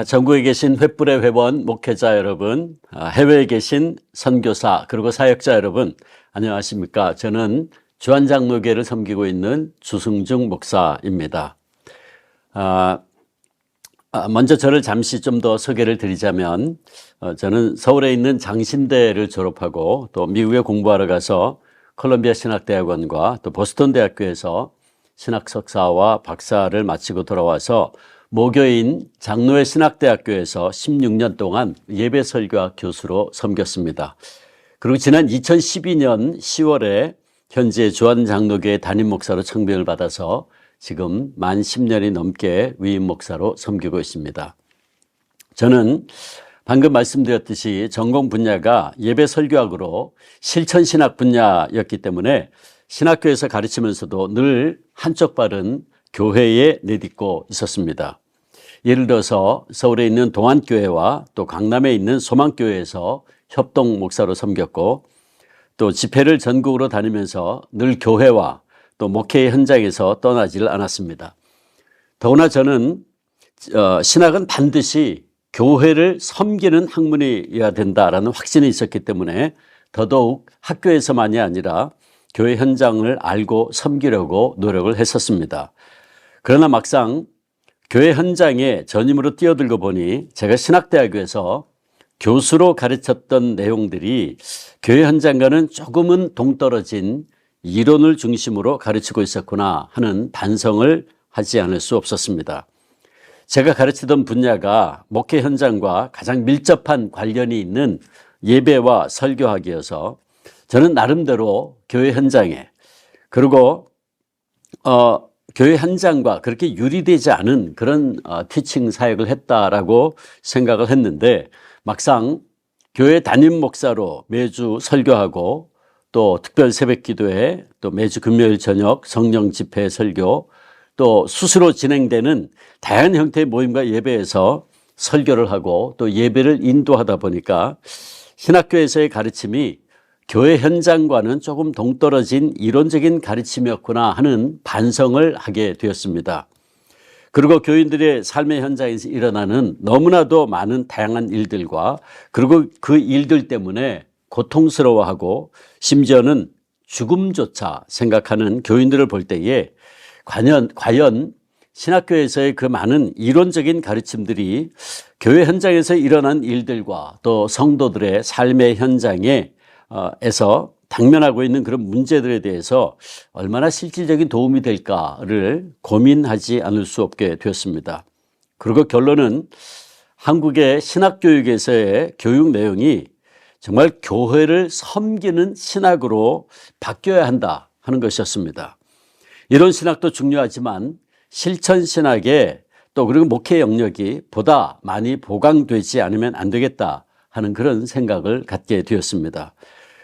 전국에 계신 횃불의 회원 목회자 여러분, 해외에 계신 선교사 그리고 사역자 여러분, 안녕하십니까? 저는 주한장로교회를 섬기고 있는 주승중 목사입니다. 먼저 저를 잠시 좀 더 소개를 드리자면, 저는 서울에 있는 장신대를 졸업하고 또 미국에 공부하러 가서 콜롬비아 신학대학원과 또 보스턴 대학교에서 신학 석사와 박사를 마치고 돌아와서 모교인 장로회 신학대학교에서 16년 동안 예배 설교학 교수로 섬겼습니다. 그리고 지난 2012년 10월에 현재 주한장로교회 담임 목사로 청빙을 받아서 지금 만 10년이 넘게 위임 목사로 섬기고 있습니다. 저는 방금 말씀드렸듯이 전공 분야가 예배 설교학으로 실천신학 분야였기 때문에 신학교에서 가르치면서도 늘 한쪽 발은 교회에 내딛고 있었습니다. 예를 들어서 서울에 있는 동안교회와 또 강남에 있는 소망교회에서 협동 목사로 섬겼고, 또 집회를 전국으로 다니면서 늘 교회와 또 목회 현장에서 떠나지를 않았습니다. 더구나 저는 신학은 반드시 교회를 섬기는 학문이어야 된다라는 확신이 있었기 때문에 더더욱 학교에서만이 아니라 교회 현장을 알고 섬기려고 노력을 했었습니다. 그러나 막상 교회 현장에 전임으로 뛰어들고 보니 제가 신학대학교에서 교수로 가르쳤던 내용들이 교회 현장과는 조금은 동떨어진 이론을 중심으로 가르치고 있었구나 하는 반성을 하지 않을 수 없었습니다. 제가 가르치던 분야가 목회 현장과 가장 밀접한 관련이 있는 예배와 설교학이어서 저는 나름대로 교회 현장에, 그리고 교회 현장과 그렇게 유리되지 않은 그런 티칭 사역을 했다라고 생각을 했는데, 막상 교회 담임 목사로 매주 설교하고 또 특별 새벽 기도회, 또 매주 금요일 저녁 성령 집회 설교, 또 수시로 진행되는 다양한 형태의 모임과 예배에서 설교를 하고 또 예배를 인도하다 보니까 신학교에서의 가르침이 교회 현장과는 조금 동떨어진 이론적인 가르침이었구나 하는 반성을 하게 되었습니다. 그리고 교인들의 삶의 현장에서 일어나는 너무나도 많은 다양한 일들과 그리고 그 일들 때문에 고통스러워하고 심지어는 죽음조차 생각하는 교인들을 볼 때에 과연 신학교에서의 그 많은 이론적인 가르침들이 교회 현장에서 일어난 일들과 또 성도들의 삶의 현장에 에서 당면하고 있는 그런 문제들에 대해서 얼마나 실질적인 도움이 될까를 고민하지 않을 수 없게 되었습니다. 그리고 결론은 한국의 신학교육에서의 교육 내용이 정말 교회를 섬기는 신학으로 바뀌어야 한다 하는 것이었습니다. 이론 신학도 중요하지만 실천 신학에 또 그리고 목회 영역이 보다 많이 보강되지 않으면 안 되겠다 하는 그런 생각을 갖게 되었습니다.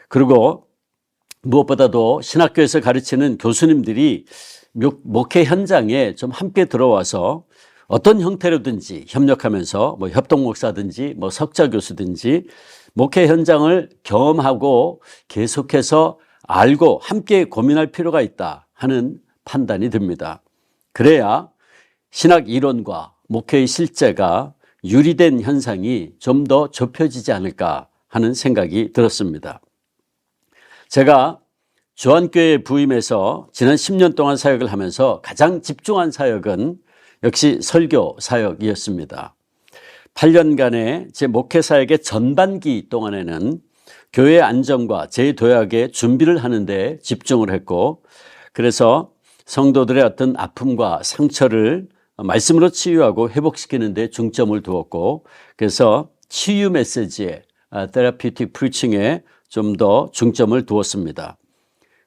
그리고 무엇보다도 신학교에서 가르치는 교수님들이 목회 현장에 좀 함께 들어와서 어떤 형태로든지 협력하면서 협동 목사든지 석자 교수든지 목회 현장을 경험하고 계속해서 알고 함께 고민할 필요가 있다 하는 판단이 듭니다. 그래야 신학 이론과 목회의 실제가 유리된 현상이 좀 더 좁혀지지 않을까 하는 생각이 들었습니다. 제가 주한교회에 부임해서 지난 10년 동안 사역을 하면서 가장 집중한 사역은 역시 설교 사역이었습니다. 8년간의 제 목회 사역의 전반기 동안에는 교회의 안정과 재도약의 준비를 하는 데 집중을 했고, 그래서 성도들의 어떤 아픔과 상처를 말씀으로 치유하고 회복시키는 데 중점을 두었고, 그래서 치유 메시지에 테라피틱 프리칭에 좀 더 중점을 두었습니다.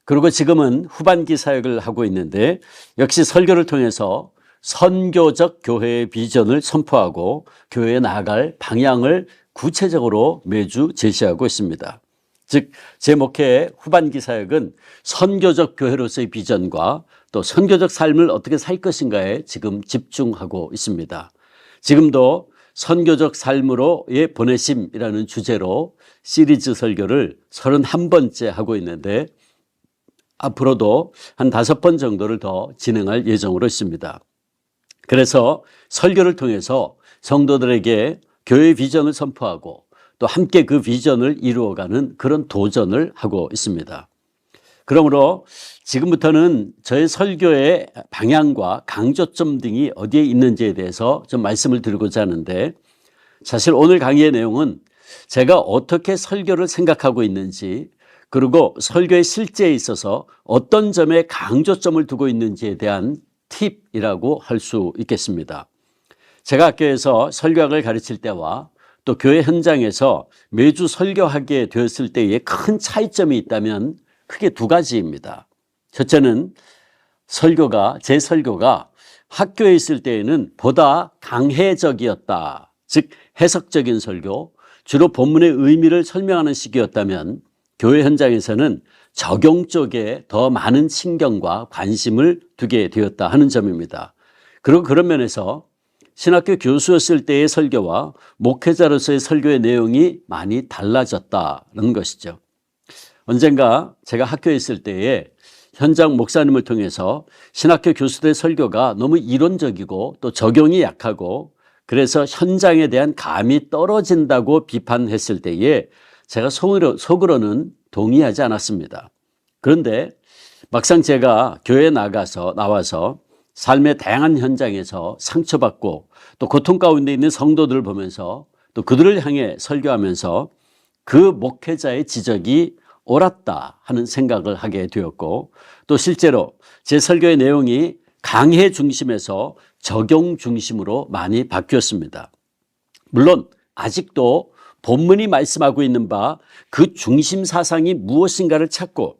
그리고 지금은 후반기 사역을 하고 있는데 역시 설교를 통해서 선교적 교회의 비전을 선포하고 교회에 나아갈 방향을 구체적으로 매주 제시하고 있습니다. 즉, 제 목회의 후반기 사역은 선교적 교회로서의 비전과 또 선교적 삶을 어떻게 살 것인가에 지금 집중하고 있습니다. 지금도 선교적 삶으로의 보내심이라는 주제로 시리즈 설교를 31번째 하고 있는데 앞으로도 한 5번 정도를 더 진행할 예정으로 있습니다. 그래서 설교를 통해서 성도들에게 교회 비전을 선포하고 또 함께 그 비전을 이루어가는 그런 도전을 하고 있습니다. 그러므로 지금부터는 저의 설교의 방향과 강조점 등이 어디에 있는지에 대해서 좀 말씀을 드리고자 하는데, 사실 오늘 강의의 내용은 제가 어떻게 설교를 생각하고 있는지, 그리고 설교의 실제에 있어서 어떤 점에 강조점을 두고 있는지에 대한 팁이라고 할 수 있겠습니다. 제가 학교에서 설교학을 가르칠 때와 또 교회 현장에서 매주 설교하게 되었을 때의 큰 차이점이 있다면 크게 두 가지입니다. 첫째는 제 설교가 학교에 있을 때에는 보다 강해적이었다. 즉 해석적인 설교, 주로 본문의 의미를 설명하는 식이었다면 교회 현장에서는 적용 쪽에 더 많은 신경과 관심을 두게 되었다 하는 점입니다. 그리고 그런 면에서 신학교 교수였을 때의 설교와 목회자로서의 설교의 내용이 많이 달라졌다는 것이죠. 언젠가 제가 학교에 있을 때에 현장 목사님을 통해서 신학교 교수들의 설교가 너무 이론적이고 또 적용이 약하고 그래서 현장에 대한 감이 떨어진다고 비판했을 때에 제가 속으로는 동의하지 않았습니다. 그런데 막상 제가 교회에 나와서 삶의 다양한 현장에서 상처받고 또 고통 가운데 있는 성도들을 보면서 또 그들을 향해 설교하면서 그 목회자의 지적이 옳았다 하는 생각을 하게 되었고, 또 실제로 제 설교의 내용이 강해 중심에서 적용 중심으로 많이 바뀌었습니다. 물론 아직도 본문이 말씀하고 있는 바 그 중심 사상이 무엇인가를 찾고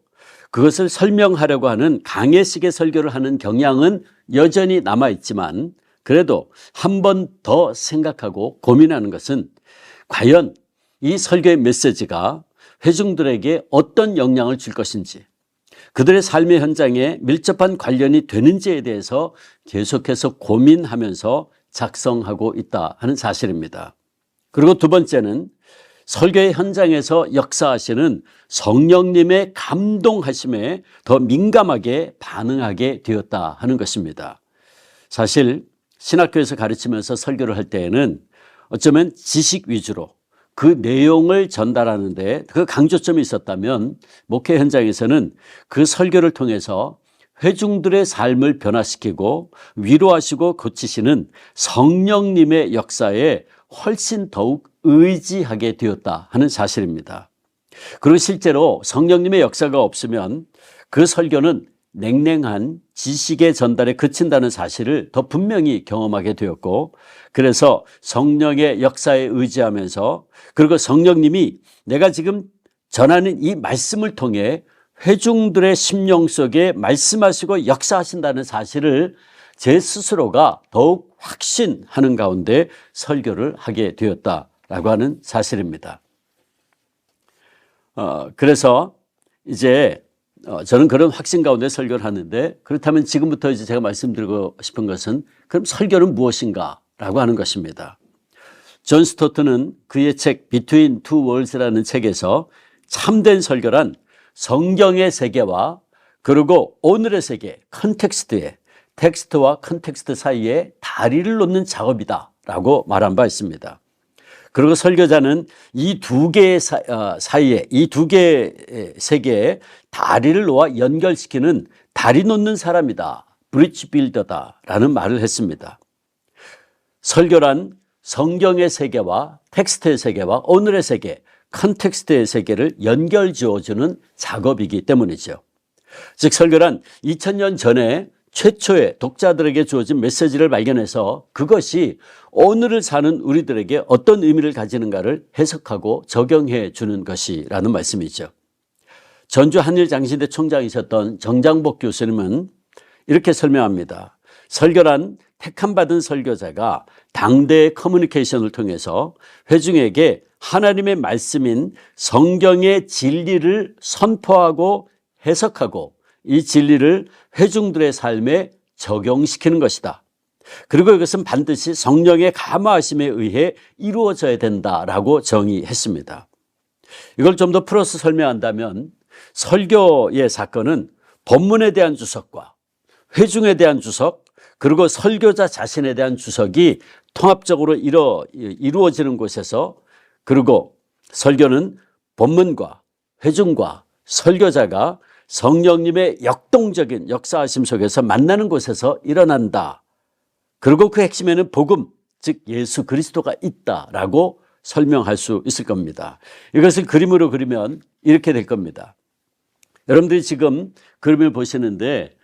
그것을 설명하려고 하는 강해식의 설교를 하는 경향은 여전히 남아있지만, 그래도 한 번 더 생각하고 고민하는 것은 과연 이 설교의 메시지가 회중들에게 어떤 영향을 줄 것인지, 그들의 삶의 현장에 밀접한 관련이 되는지에 대해서 계속해서 고민하면서 작성하고 있다 하는 사실입니다. 그리고 두 번째는 설교의 현장에서 역사하시는 성령님의 감동하심에 더 민감하게 반응하게 되었다 하는 것입니다. 사실 신학교에서 가르치면서 설교를 할 때에는 어쩌면 지식 위주로 그 내용을 전달하는데 그 강조점이 있었다면, 목회 현장에서는 그 설교를 통해서 회중들의 삶을 변화시키고 위로하시고 고치시는 성령님의 역사에 훨씬 더욱 의지하게 되었다 하는 사실입니다. 그리고 실제로 성령님의 역사가 없으면 그 설교는 냉랭한 지식의 전달에 그친다는 사실을 더 분명히 경험하게 되었고, 그래서 성령의 역사에 의지하면서, 그리고 성령님이 내가 지금 전하는 이 말씀을 통해 회중들의 심령 속에 말씀하시고 역사하신다는 사실을 제 스스로가 더욱 확신하는 가운데 설교를 하게 되었다라고 하는 사실입니다. 그래서 이제 저는 그런 확신 가운데 설교를 하는데, 그렇다면 지금부터 이제 제가 말씀드리고 싶은 것은 그럼 설교는 무엇인가라고 하는 것입니다. 존 스토트는 그의 책 Between Two Worlds라는 책에서 참된 설교란 성경의 세계와 그리고 오늘의 세계, 컨텍스트에, 텍스트와 컨텍스트 사이에 다리를 놓는 작업이다라고 말한 바 있습니다. 그리고 설교자는 이 두 개의 사이에, 이 두 개의 세계에 다리를 놓아 연결시키는 다리 놓는 사람이다, 브릿지 빌더다라는 말을 했습니다. 설교란 성경의 세계와 텍스트의 세계와 오늘의 세계, 컨텍스트의 세계를 연결 지어주는 작업이기 때문이죠. 즉 설교란 2000년 전에 최초의 독자들에게 주어진 메시지를 발견해서 그것이 오늘을 사는 우리들에게 어떤 의미를 가지는가를 해석하고 적용해 주는 것이라는 말씀이죠. 전주 한일장신대 총장이셨던 정장복 교수님은 이렇게 설명합니다. 설교란 택함받은 설교자가 당대의 커뮤니케이션을 통해서 회중에게 하나님의 말씀인 성경의 진리를 선포하고 해석하고 이 진리를 회중들의 삶에 적용시키는 것이다. 그리고 이것은 반드시 성령의 감화하심에 의해 이루어져야 된다라고 정의했습니다. 이걸 좀 더 풀어서 설명한다면 설교의 사건은 본문에 대한 주석과 회중에 대한 주석, 그리고 설교자 자신에 대한 주석이 통합적으로 이루어지는 곳에서, 그리고 설교는 본문과 회중과 설교자가 성령님의 역동적인 역사하심 속에서 만나는 곳에서 일어난다. 그리고 그 핵심에는 복음, 즉 예수 그리스도가 있다라고 설명할 수 있을 겁니다. 이것을 그림으로 그리면 이렇게 될 겁니다. 여러분들이 지금 그림을 보시는데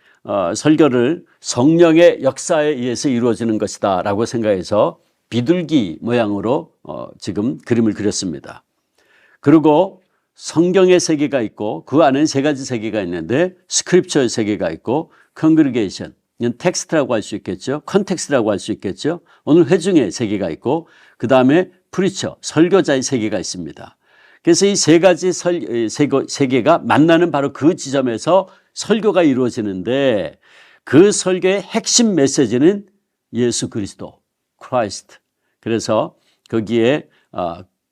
설교를 성령의 역사에 의해서 이루어지는 것이다 라고 생각해서 비둘기 모양으로 지금 그림을 그렸습니다. 그리고 성경의 세계가 있고 그 안에는 세 가지 세계가 있는데 스크립처의 세계가 있고 컨그리게이션, 이건 텍스트라고 할 수 있겠죠. 컨텍스트라고 할 수 있겠죠. 오늘 회중의 세계가 있고 그 다음에 프리처, 설교자의 세계가 있습니다. 그래서 이 세 가지 세계가 만나는 바로 그 지점에서 설교가 이루어지는데 그 설교의 핵심 메시지는 예수 그리스도, 크라이스트. 그래서 거기에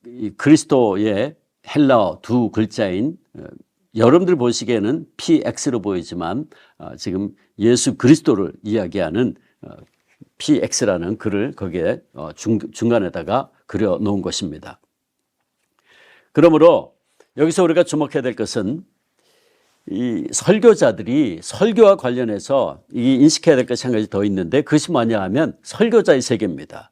이 그리스도의 헬라어 두 글자인 여러분들 보시기에는 PX로 보이지만 지금 예수 그리스도를 이야기하는 PX라는 글을 거기에 중간에다가 그려 놓은 것입니다. 그러므로 여기서 우리가 주목해야 될 것은 이 설교자들이 설교와 관련해서 인식해야 될 것이 한 가지 더 있는데 그것이 뭐냐 하면 설교자의 세계입니다.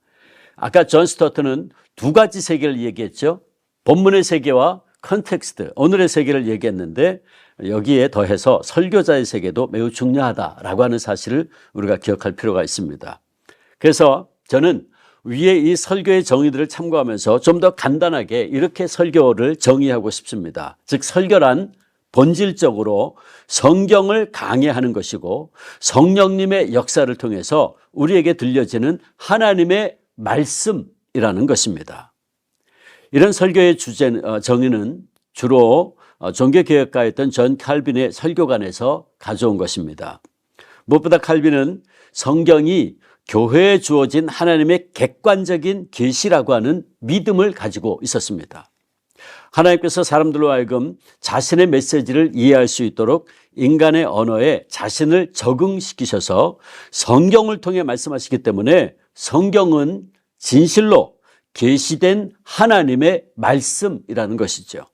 아까 존 스토트는 두 가지 세계를 얘기했죠. 본문의 세계와 컨텍스트, 오늘의 세계를 얘기했는데 여기에 더해서 설교자의 세계도 매우 중요하다라고 하는 사실을 우리가 기억할 필요가 있습니다. 그래서 저는 위에 이 설교의 정의들을 참고하면서 좀 더 간단하게 이렇게 설교를 정의하고 싶습니다. 즉 설교란 본질적으로 성경을 강해하는 것이고 성령님의 역사를 통해서 우리에게 들려지는 하나님의 말씀이라는 것입니다. 이런 설교의 정의는 주로 종교개혁가였던 존 칼빈의 설교관에서 가져온 것입니다. 무엇보다 칼빈은 성경이 교회에 주어진 하나님의 객관적인 계시라고 하는 믿음을 가지고 있었습니다. 하나님께서 사람들로 하여금 자신의 메시지를 이해할 수 있도록 인간의 언어에 자신을 적응시키셔서 성경을 통해 말씀하시기 때문에 성경은 진실로 계시된 하나님의 말씀이라는 것이죠.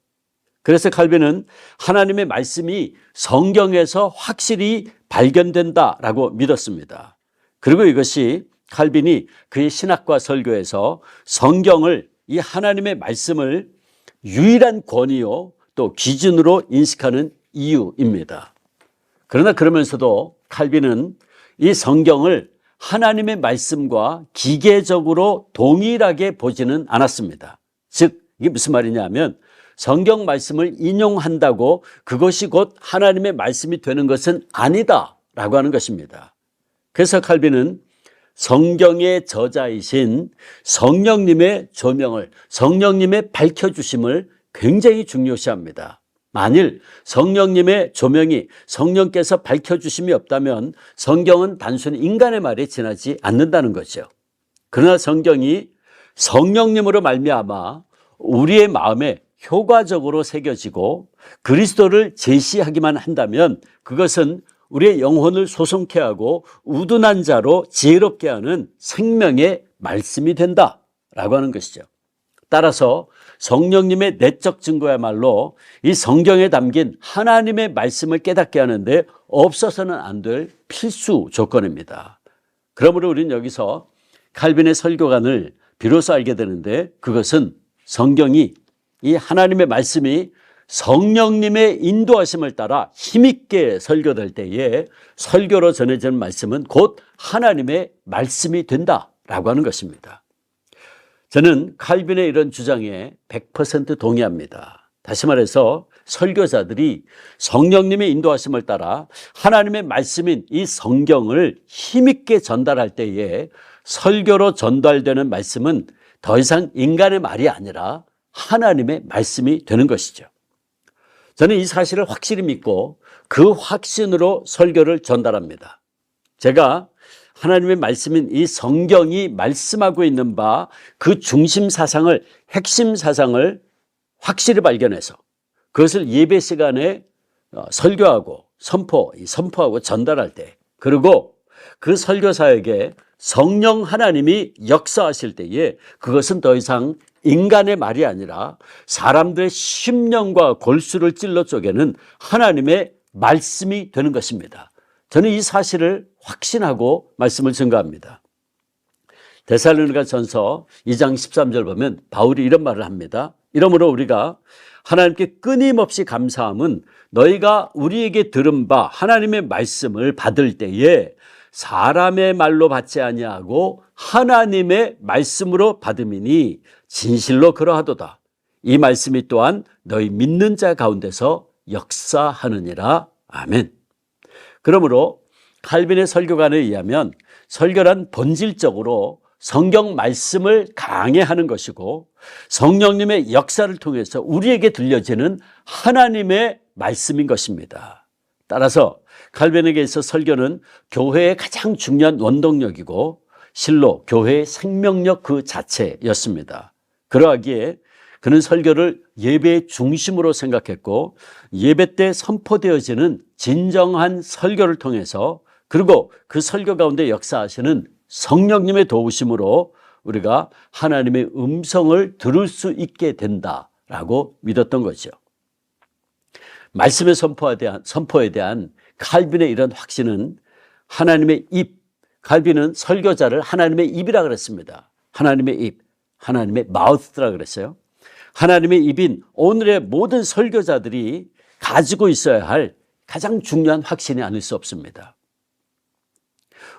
그래서 칼빈은 하나님의 말씀이 성경에서 확실히 발견된다라고 믿었습니다. 그리고 이것이 칼빈이 그의 신학과 설교에서 성경을, 이 하나님의 말씀을 유일한 권위요 또 기준으로 인식하는 이유입니다. 그러나 그러면서도 칼빈은 이 성경을 하나님의 말씀과 기계적으로 동일하게 보지는 않았습니다. 즉 이게 무슨 말이냐면 성경 말씀을 인용한다고 그것이 곧 하나님의 말씀이 되는 것은 아니다라고 하는 것입니다. 그래서 칼빈은 성경의 저자이신 성령님의 조명을, 성령님의 밝혀주심을 굉장히 중요시합니다. 만일 성령님의 조명이, 성령께서 밝혀주심이 없다면 성경은 단순히 인간의 말에 지나지 않는다는 거죠. 그러나 성경이 성령님으로 말미암아 우리의 마음에 효과적으로 새겨지고 그리스도를 제시하기만 한다면 그것은 우리의 영혼을 소송케 하고 우둔한 자로 지혜롭게 하는 생명의 말씀이 된다라고 하는 것이죠. 따라서 성령님의 내적 증거야말로 이 성경에 담긴 하나님의 말씀을 깨닫게 하는데 없어서는 안 될 필수 조건입니다. 그러므로 우리는 여기서 칼빈의 설교관을 비로소 알게 되는데 그것은 성경이, 이 하나님의 말씀이 성령님의 인도하심을 따라 힘있게 설교될 때에 설교로 전해지는 말씀은 곧 하나님의 말씀이 된다라고 하는 것입니다. 저는 칼빈의 이런 주장에 100% 동의합니다. 다시 말해서 설교자들이 성령님의 인도하심을 따라 하나님의 말씀인 이 성경을 힘있게 전달할 때에 설교로 전달되는 말씀은 더 이상 인간의 말이 아니라 하나님의 말씀이 되는 것이죠. 저는 이 사실을 확실히 믿고 그 확신으로 설교를 전달합니다. 제가 하나님의 말씀인 이 성경이 말씀하고 있는 바 그 중심 사상을, 핵심 사상을 확실히 발견해서 그것을 예배 시간에 설교하고 선포하고 전달할 때, 그리고 그 설교사에게 성령 하나님이 역사하실 때에 그것은 더 이상 인간의 말이 아니라 사람들의 심령과 골수를 찔러 쪼개는 하나님의 말씀이 되는 것입니다. 저는 이 사실을 확신하고 말씀을 증거합니다. 데살로니가 전서 2장 13절 보면 바울이 이런 말을 합니다. 이러므로 우리가 하나님께 끊임없이 감사함은 너희가 우리에게 들은 바 하나님의 말씀을 받을 때에 사람의 말로 받지 아니하고 하나님의 말씀으로 받음이니 진실로 그러하도다. 이 말씀이 또한 너희 믿는 자 가운데서 역사하느니라. 아멘. 그러므로 칼빈의 설교관에 의하면 설교란 본질적으로 성경 말씀을 강해하는 것이고 성령님의 역사를 통해서 우리에게 들려지는 하나님의 말씀인 것입니다. 따라서 칼빈에게 있어 설교는 교회의 가장 중요한 원동력이고 실로 교회의 생명력 그 자체였습니다. 그러하기에 그는 설교를 예배의 중심으로 생각했고 예배 때 선포되어지는 진정한 설교를 통해서 그리고 그 설교 가운데 역사하시는 성령님의 도우심으로 우리가 하나님의 음성을 들을 수 있게 된다라고 믿었던 거죠. 말씀의 선포에 대한 칼빈의 이런 확신은 하나님의 입, 칼빈은 설교자를 하나님의 입이라 그랬습니다. 하나님의 입, 하나님의 마우스라 그랬어요. 하나님의 입인 오늘의 모든 설교자들이 가지고 있어야 할 가장 중요한 확신이 아닐 수 없습니다.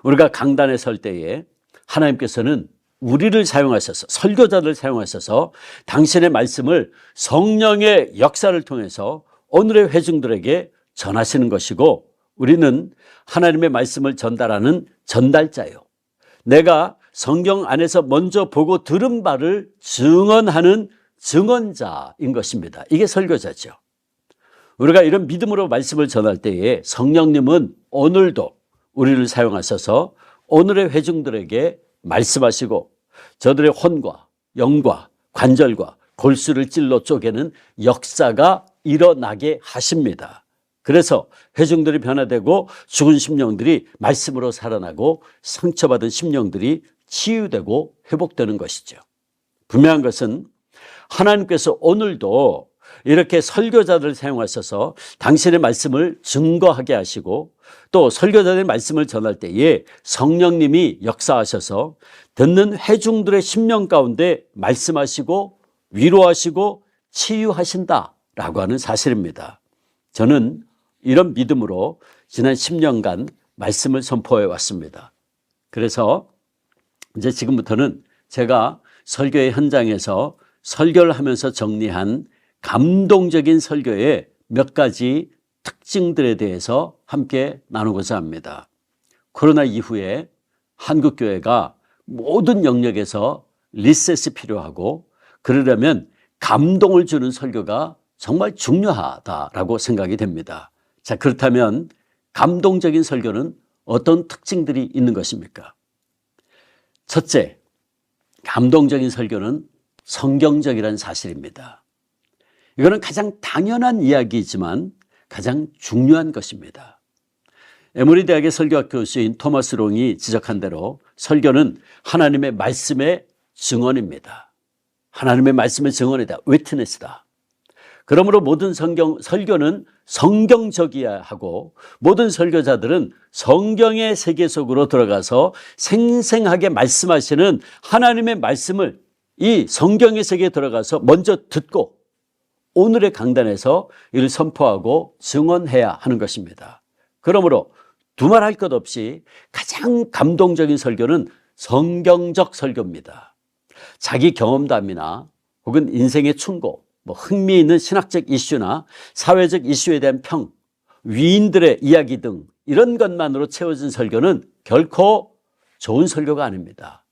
우리가 강단에 설 때에 하나님께서는 우리를 사용하셔서 설교자들을 사용하셔서 당신의 말씀을 성령의 역사를 통해서 오늘의 회중들에게 전하시는 것이고 우리는 하나님의 말씀을 전달하는 전달자요. 내가 성경 안에서 먼저 보고 들은 바를 증언하는 증언자인 것입니다. 이게 설교자죠. 우리가 이런 믿음으로 말씀을 전할 때에 성령님은 오늘도 우리를 사용하셔서 오늘의 회중들에게 말씀하시고 저들의 혼과 영과 관절과 골수를 찔러 쪼개는 역사가 일어나게 하십니다. 그래서 회중들이 변화되고 죽은 심령들이 말씀으로 살아나고 상처받은 심령들이 치유되고 회복되는 것이죠. 분명한 것은 하나님께서 오늘도 이렇게 설교자들을 사용하셔서 당신의 말씀을 증거하게 하시고 또 설교자들의 말씀을 전할 때에 성령님이 역사하셔서 듣는 회중들의 심령 가운데 말씀하시고 위로하시고 치유하신다라고 하는 사실입니다. 저는 이런 믿음으로 지난 10년간 말씀을 선포해 왔습니다. 그래서 이제 지금부터는 제가 설교의 현장에서 설교를 하면서 정리한 감동적인 설교의 몇 가지 특징들에 대해서 함께 나누고자 합니다. 코로나 이후에 한국교회가 모든 영역에서 리셋이 필요하고 그러려면 감동을 주는 설교가 정말 중요하다라고 생각이 됩니다. 자, 그렇다면 감동적인 설교는 어떤 특징들이 있는 것입니까? 첫째, 감동적인 설교는 성경적이라는 사실입니다. 이거는 가장 당연한 이야기이지만 가장 중요한 것입니다. 에모리 대학의 설교학 교수인 토마스 롱이 지적한 대로 설교는 하나님의 말씀의 증언입니다. 하나님의 말씀의 증언이다. 위트니스다. 그러므로 모든 설교는 성경적이어야 하고 모든 설교자들은 성경의 세계 속으로 들어가서 생생하게 말씀하시는 하나님의 말씀을 이 성경의 세계에 들어가서 먼저 듣고 오늘의 강단에서 이를 선포하고 증언해야 하는 것입니다. 그러므로 두말할 것 없이 가장 감동적인 설교는 성경적 설교입니다. 자기 경험담이나 혹은 인생의 충고, 흥미있는 신학적 이슈나 사회적 이슈에 대한 평, 위인들의 이야기 등 이런 것만으로 채워진 설교는 결코 좋은 설교가 아닙니다.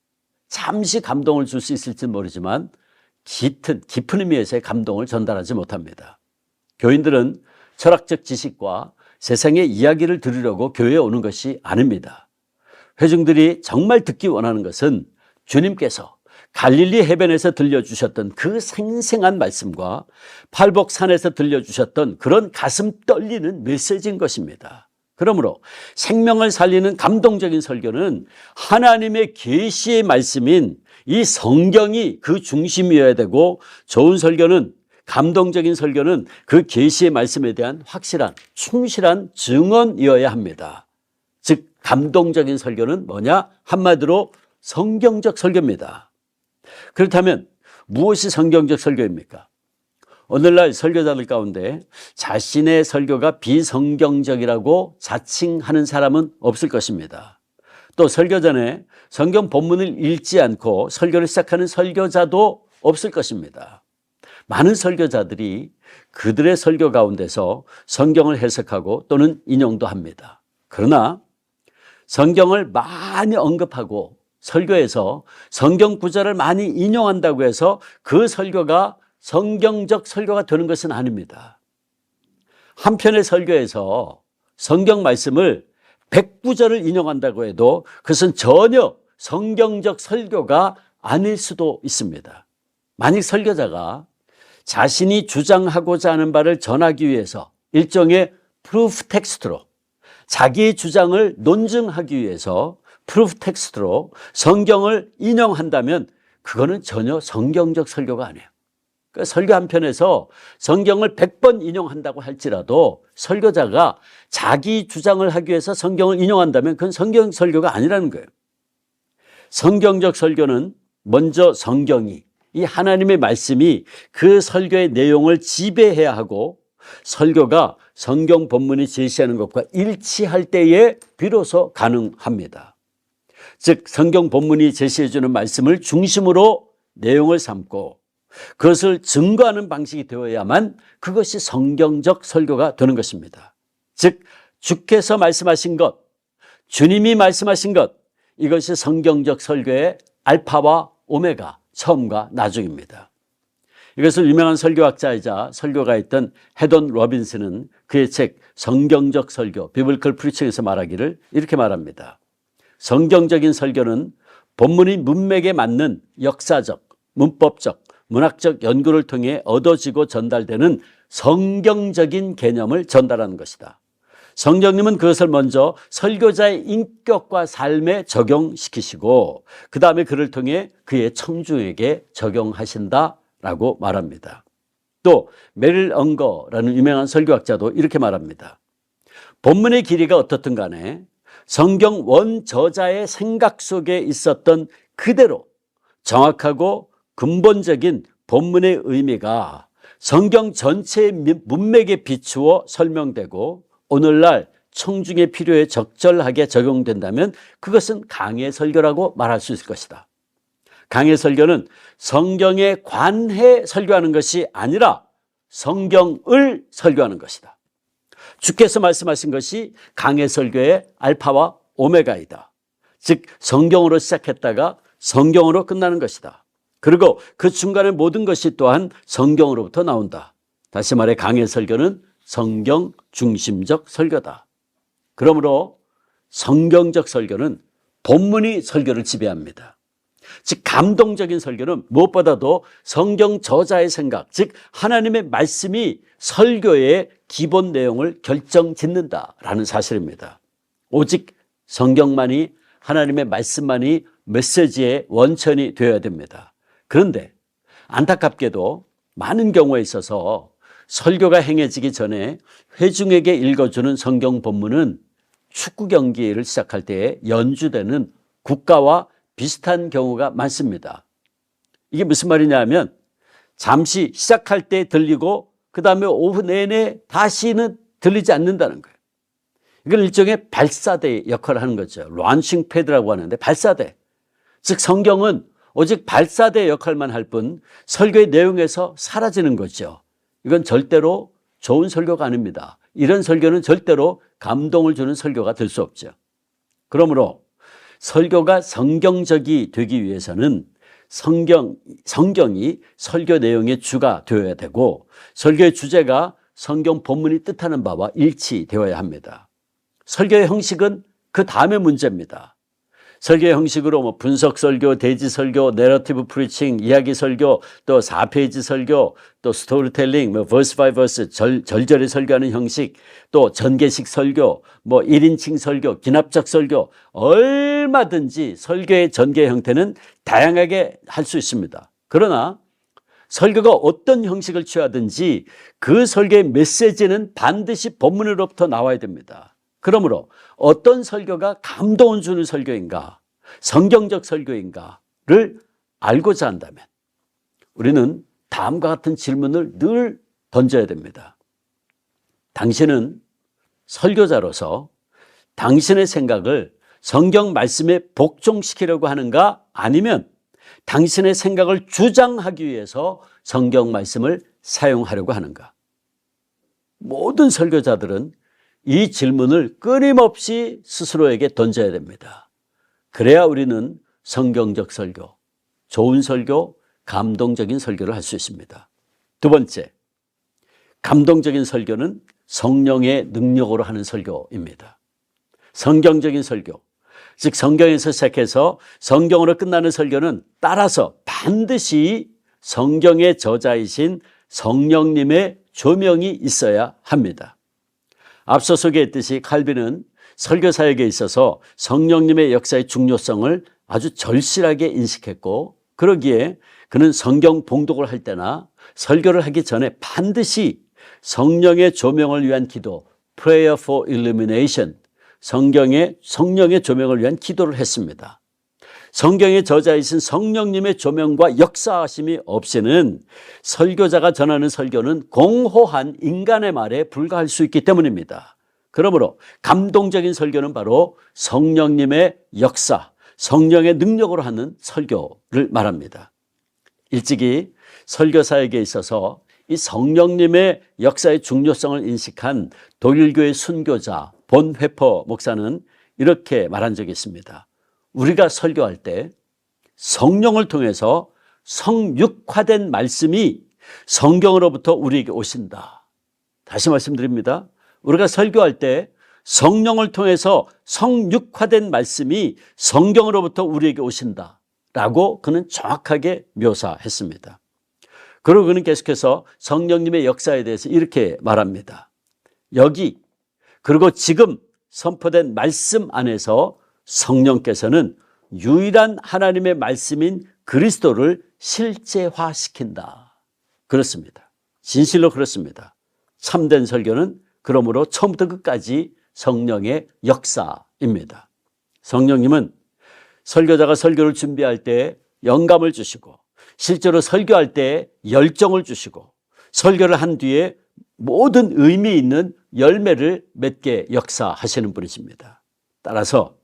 잠시 감동을 줄 수 있을지 모르지만 깊은 의미에서의 감동을 전달하지 못합니다. 교인들은 철학적 지식과 세상의 이야기를 들으려고 교회에 오는 것이 아닙니다. 회중들이 정말 듣기 원하는 것은 주님께서 갈릴리 해변에서 들려주셨던 그 생생한 말씀과 팔복산에서 들려주셨던 그런 가슴 떨리는 메시지인 것입니다. 그러므로 생명을 살리는 감동적인 설교는 하나님의 계시의 말씀인 이 성경이 그 중심이어야 되고, 좋은 설교는, 감동적인 설교는 그 계시의 말씀에 대한 확실한, 충실한 증언이어야 합니다. 즉 감동적인 설교는 뭐냐? 한마디로 성경적 설교입니다. 그렇다면 무엇이 성경적 설교입니까? 오늘날 설교자들 가운데 자신의 설교가 비성경적이라고 자칭하는 사람은 없을 것입니다. 또 설교 전에 성경 본문을 읽지 않고 설교를 시작하는 설교자도 없을 것입니다. 많은 설교자들이 그들의 설교 가운데서 성경을 해석하고 또는 인용도 합니다. 그러나 성경을 많이 언급하고 설교에서 성경 구절을 많이 인용한다고 해서 그 설교가 성경적 설교가 되는 것은 아닙니다. 한편의 설교에서 성경 말씀을 100구절을 인용한다고 해도 그것은 전혀 성경적 설교가 아닐 수도 있습니다. 만약 설교자가 자신이 주장하고자 하는 바를 전하기 위해서 일종의 프루프 텍스트로, 자기의 주장을 논증하기 위해서 프루프 텍스트로 성경을 인용한다면 그거는 전혀 성경적 설교가 아니에요. 그러니까 설교 한 편에서 성경을 100번 인용한다고 할지라도 설교자가 자기 주장을 하기 위해서 성경을 인용한다면 그건 성경 설교가 아니라는 거예요. 성경적 설교는 먼저 성경이, 이 하나님의 말씀이 그 설교의 내용을 지배해야 하고, 설교가 성경 본문이 제시하는 것과 일치할 때에 비로소 가능합니다. 즉 성경 본문이 제시해 주는 말씀을 중심으로 내용을 삼고 그것을 증거하는 방식이 되어야만 그것이 성경적 설교가 되는 것입니다. 즉 주께서 말씀하신 것, 주님이 말씀하신 것, 이것이 성경적 설교의 알파와 오메가, 처음과 나중입니다. 이것을 유명한 설교학자이자 설교가였던 헤돈 로빈스는 그의 책 성경적 설교, 비블컬 프리칭에서 말하기를 이렇게 말합니다. 성경적인 설교는 본문의 문맥에 맞는 역사적, 문법적, 문학적 연구를 통해 얻어지고 전달되는 성경적인 개념을 전달하는 것이다. 성령님은 그것을 먼저 설교자의 인격과 삶에 적용시키시고 그 다음에 그를 통해 그의 청중에게 적용하신다라고 말합니다. 또 메릴 엉거라는 유명한 설교학자도 이렇게 말합니다. 본문의 길이가 어떻든 간에 성경 원저자의 생각 속에 있었던 그대로 정확하고 근본적인 본문의 의미가 성경 전체의 문맥에 비추어 설명되고 오늘날 청중의 필요에 적절하게 적용된다면 그것은 강해 설교라고 말할 수 있을 것이다. 강해 설교는 성경에 관해 설교하는 것이 아니라 성경을 설교하는 것이다. 주께서 말씀하신 것이 강해 설교의 알파와 오메가이다. 즉 성경으로 시작했다가 성경으로 끝나는 것이다. 그리고 그 중간의 모든 것이 또한 성경으로부터 나온다. 다시 말해 강해 설교는 성경 중심적 설교다. 그러므로 성경적 설교는 본문이 설교를 지배합니다. 즉 감동적인 설교는 무엇보다도 성경 저자의 생각, 즉 하나님의 말씀이 설교의 기본 내용을 결정짓는다라는 사실입니다. 오직 성경만이, 하나님의 말씀만이 메시지의 원천이 되어야 됩니다. 그런데 안타깝게도 많은 경우에 있어서 설교가 행해지기 전에 회중에게 읽어주는 성경 본문은 축구 경기를 시작할 때에 연주되는 국가와 비슷한 경우가 많습니다. 이게 무슨 말이냐 하면 잠시 시작할 때 들리고 그 다음에 오후 내내 다시는 들리지 않는다는 거예요. 이건 일종의 발사대 역할을 하는 거죠. 런칭 패드라고 하는데 발사대. 즉 성경은 오직 발사대 역할만 할 뿐 설교의 내용에서 사라지는 거죠. 이건 절대로 좋은 설교가 아닙니다. 이런 설교는 절대로 감동을 주는 설교가 될 수 없죠. 그러므로 설교가 성경적이 되기 위해서는 성경이 설교 내용의 주가 되어야 되고 설교의 주제가 성경 본문이 뜻하는 바와 일치되어야 합니다. 설교의 형식은 그 다음의 문제입니다. 설교 형식으로 뭐 분석 설교, 대지 설교, 내러티브 프리칭, 이야기 설교, 또 4페이지 설교, 또 스토리텔링, 뭐 verse by verse, 절절히 설교하는 형식, 또 전개식 설교, 뭐 1인칭 설교, 기납적 설교, 얼마든지 설교의 전개 형태는 다양하게 할 수 있습니다. 그러나 설교가 어떤 형식을 취하든지 그 설교의 메시지는 반드시 본문으로부터 나와야 됩니다. 그러므로 어떤 설교가 감동을 주는 설교인가, 성경적 설교인가를 알고자 한다면 우리는 다음과 같은 질문을 늘 던져야 됩니다. 당신은 설교자로서 당신의 생각을 성경 말씀에 복종시키려고 하는가, 아니면 당신의 생각을 주장하기 위해서 성경 말씀을 사용하려고 하는가? 모든 설교자들은 이 질문을 끊임없이 스스로에게 던져야 됩니다. 그래야 우리는 성경적 설교, 좋은 설교, 감동적인 설교를 할 수 있습니다. 두 번째, 감동적인 설교는 성령의 능력으로 하는 설교입니다. 성경적인 설교, 즉 성경에서 시작해서 성경으로 끝나는 설교는 따라서 반드시 성경의 저자이신 성령님의 조명이 있어야 합니다. 앞서 소개했듯이 칼빈은 설교 사역에 있어서 성령님의 역사의 중요성을 아주 절실하게 인식했고, 그러기에 그는 성경 봉독을 할 때나 설교를 하기 전에 반드시 성령의 조명을 위한 기도, Prayer for Illumination, 성령의 조명을 위한 기도를 했습니다. 성경의 저자이신 성령님의 조명과 역사하심이 없이는 설교자가 전하는 설교는 공허한 인간의 말에 불과할 수 있기 때문입니다. 그러므로 감동적인 설교는 바로 성령님의 역사, 성령의 능력으로 하는 설교를 말합니다. 일찍이 설교사에게 있어서 이 성령님의 역사의 중요성을 인식한 독일교의 순교자 본 회퍼 목사는 이렇게 말한 적이 있습니다. 우리가 설교할 때 성령을 통해서 성육화된 말씀이 성경으로부터 우리에게 오신다. 다시 말씀드립니다. 우리가 설교할 때 성령을 통해서 성육화된 말씀이 성경으로부터 우리에게 오신다 라고 그는 정확하게 묘사했습니다. 그리고 그는 계속해서 성령님의 역사에 대해서 이렇게 말합니다. 여기 그리고 지금 선포된 말씀 안에서 성령께서는 유일한 하나님의 말씀인 그리스도를 실제화시킨다. 그렇습니다. 진실로 그렇습니다. 참된 설교는 그러므로 처음부터 끝까지 성령의 역사입니다. 성령님은 설교자가 설교를 준비할 때 영감을 주시고, 실제로 설교할 때 열정을 주시고, 설교를 한 뒤에 모든 의미 있는 열매를 맺게 역사하시는 분이십니다. 따라서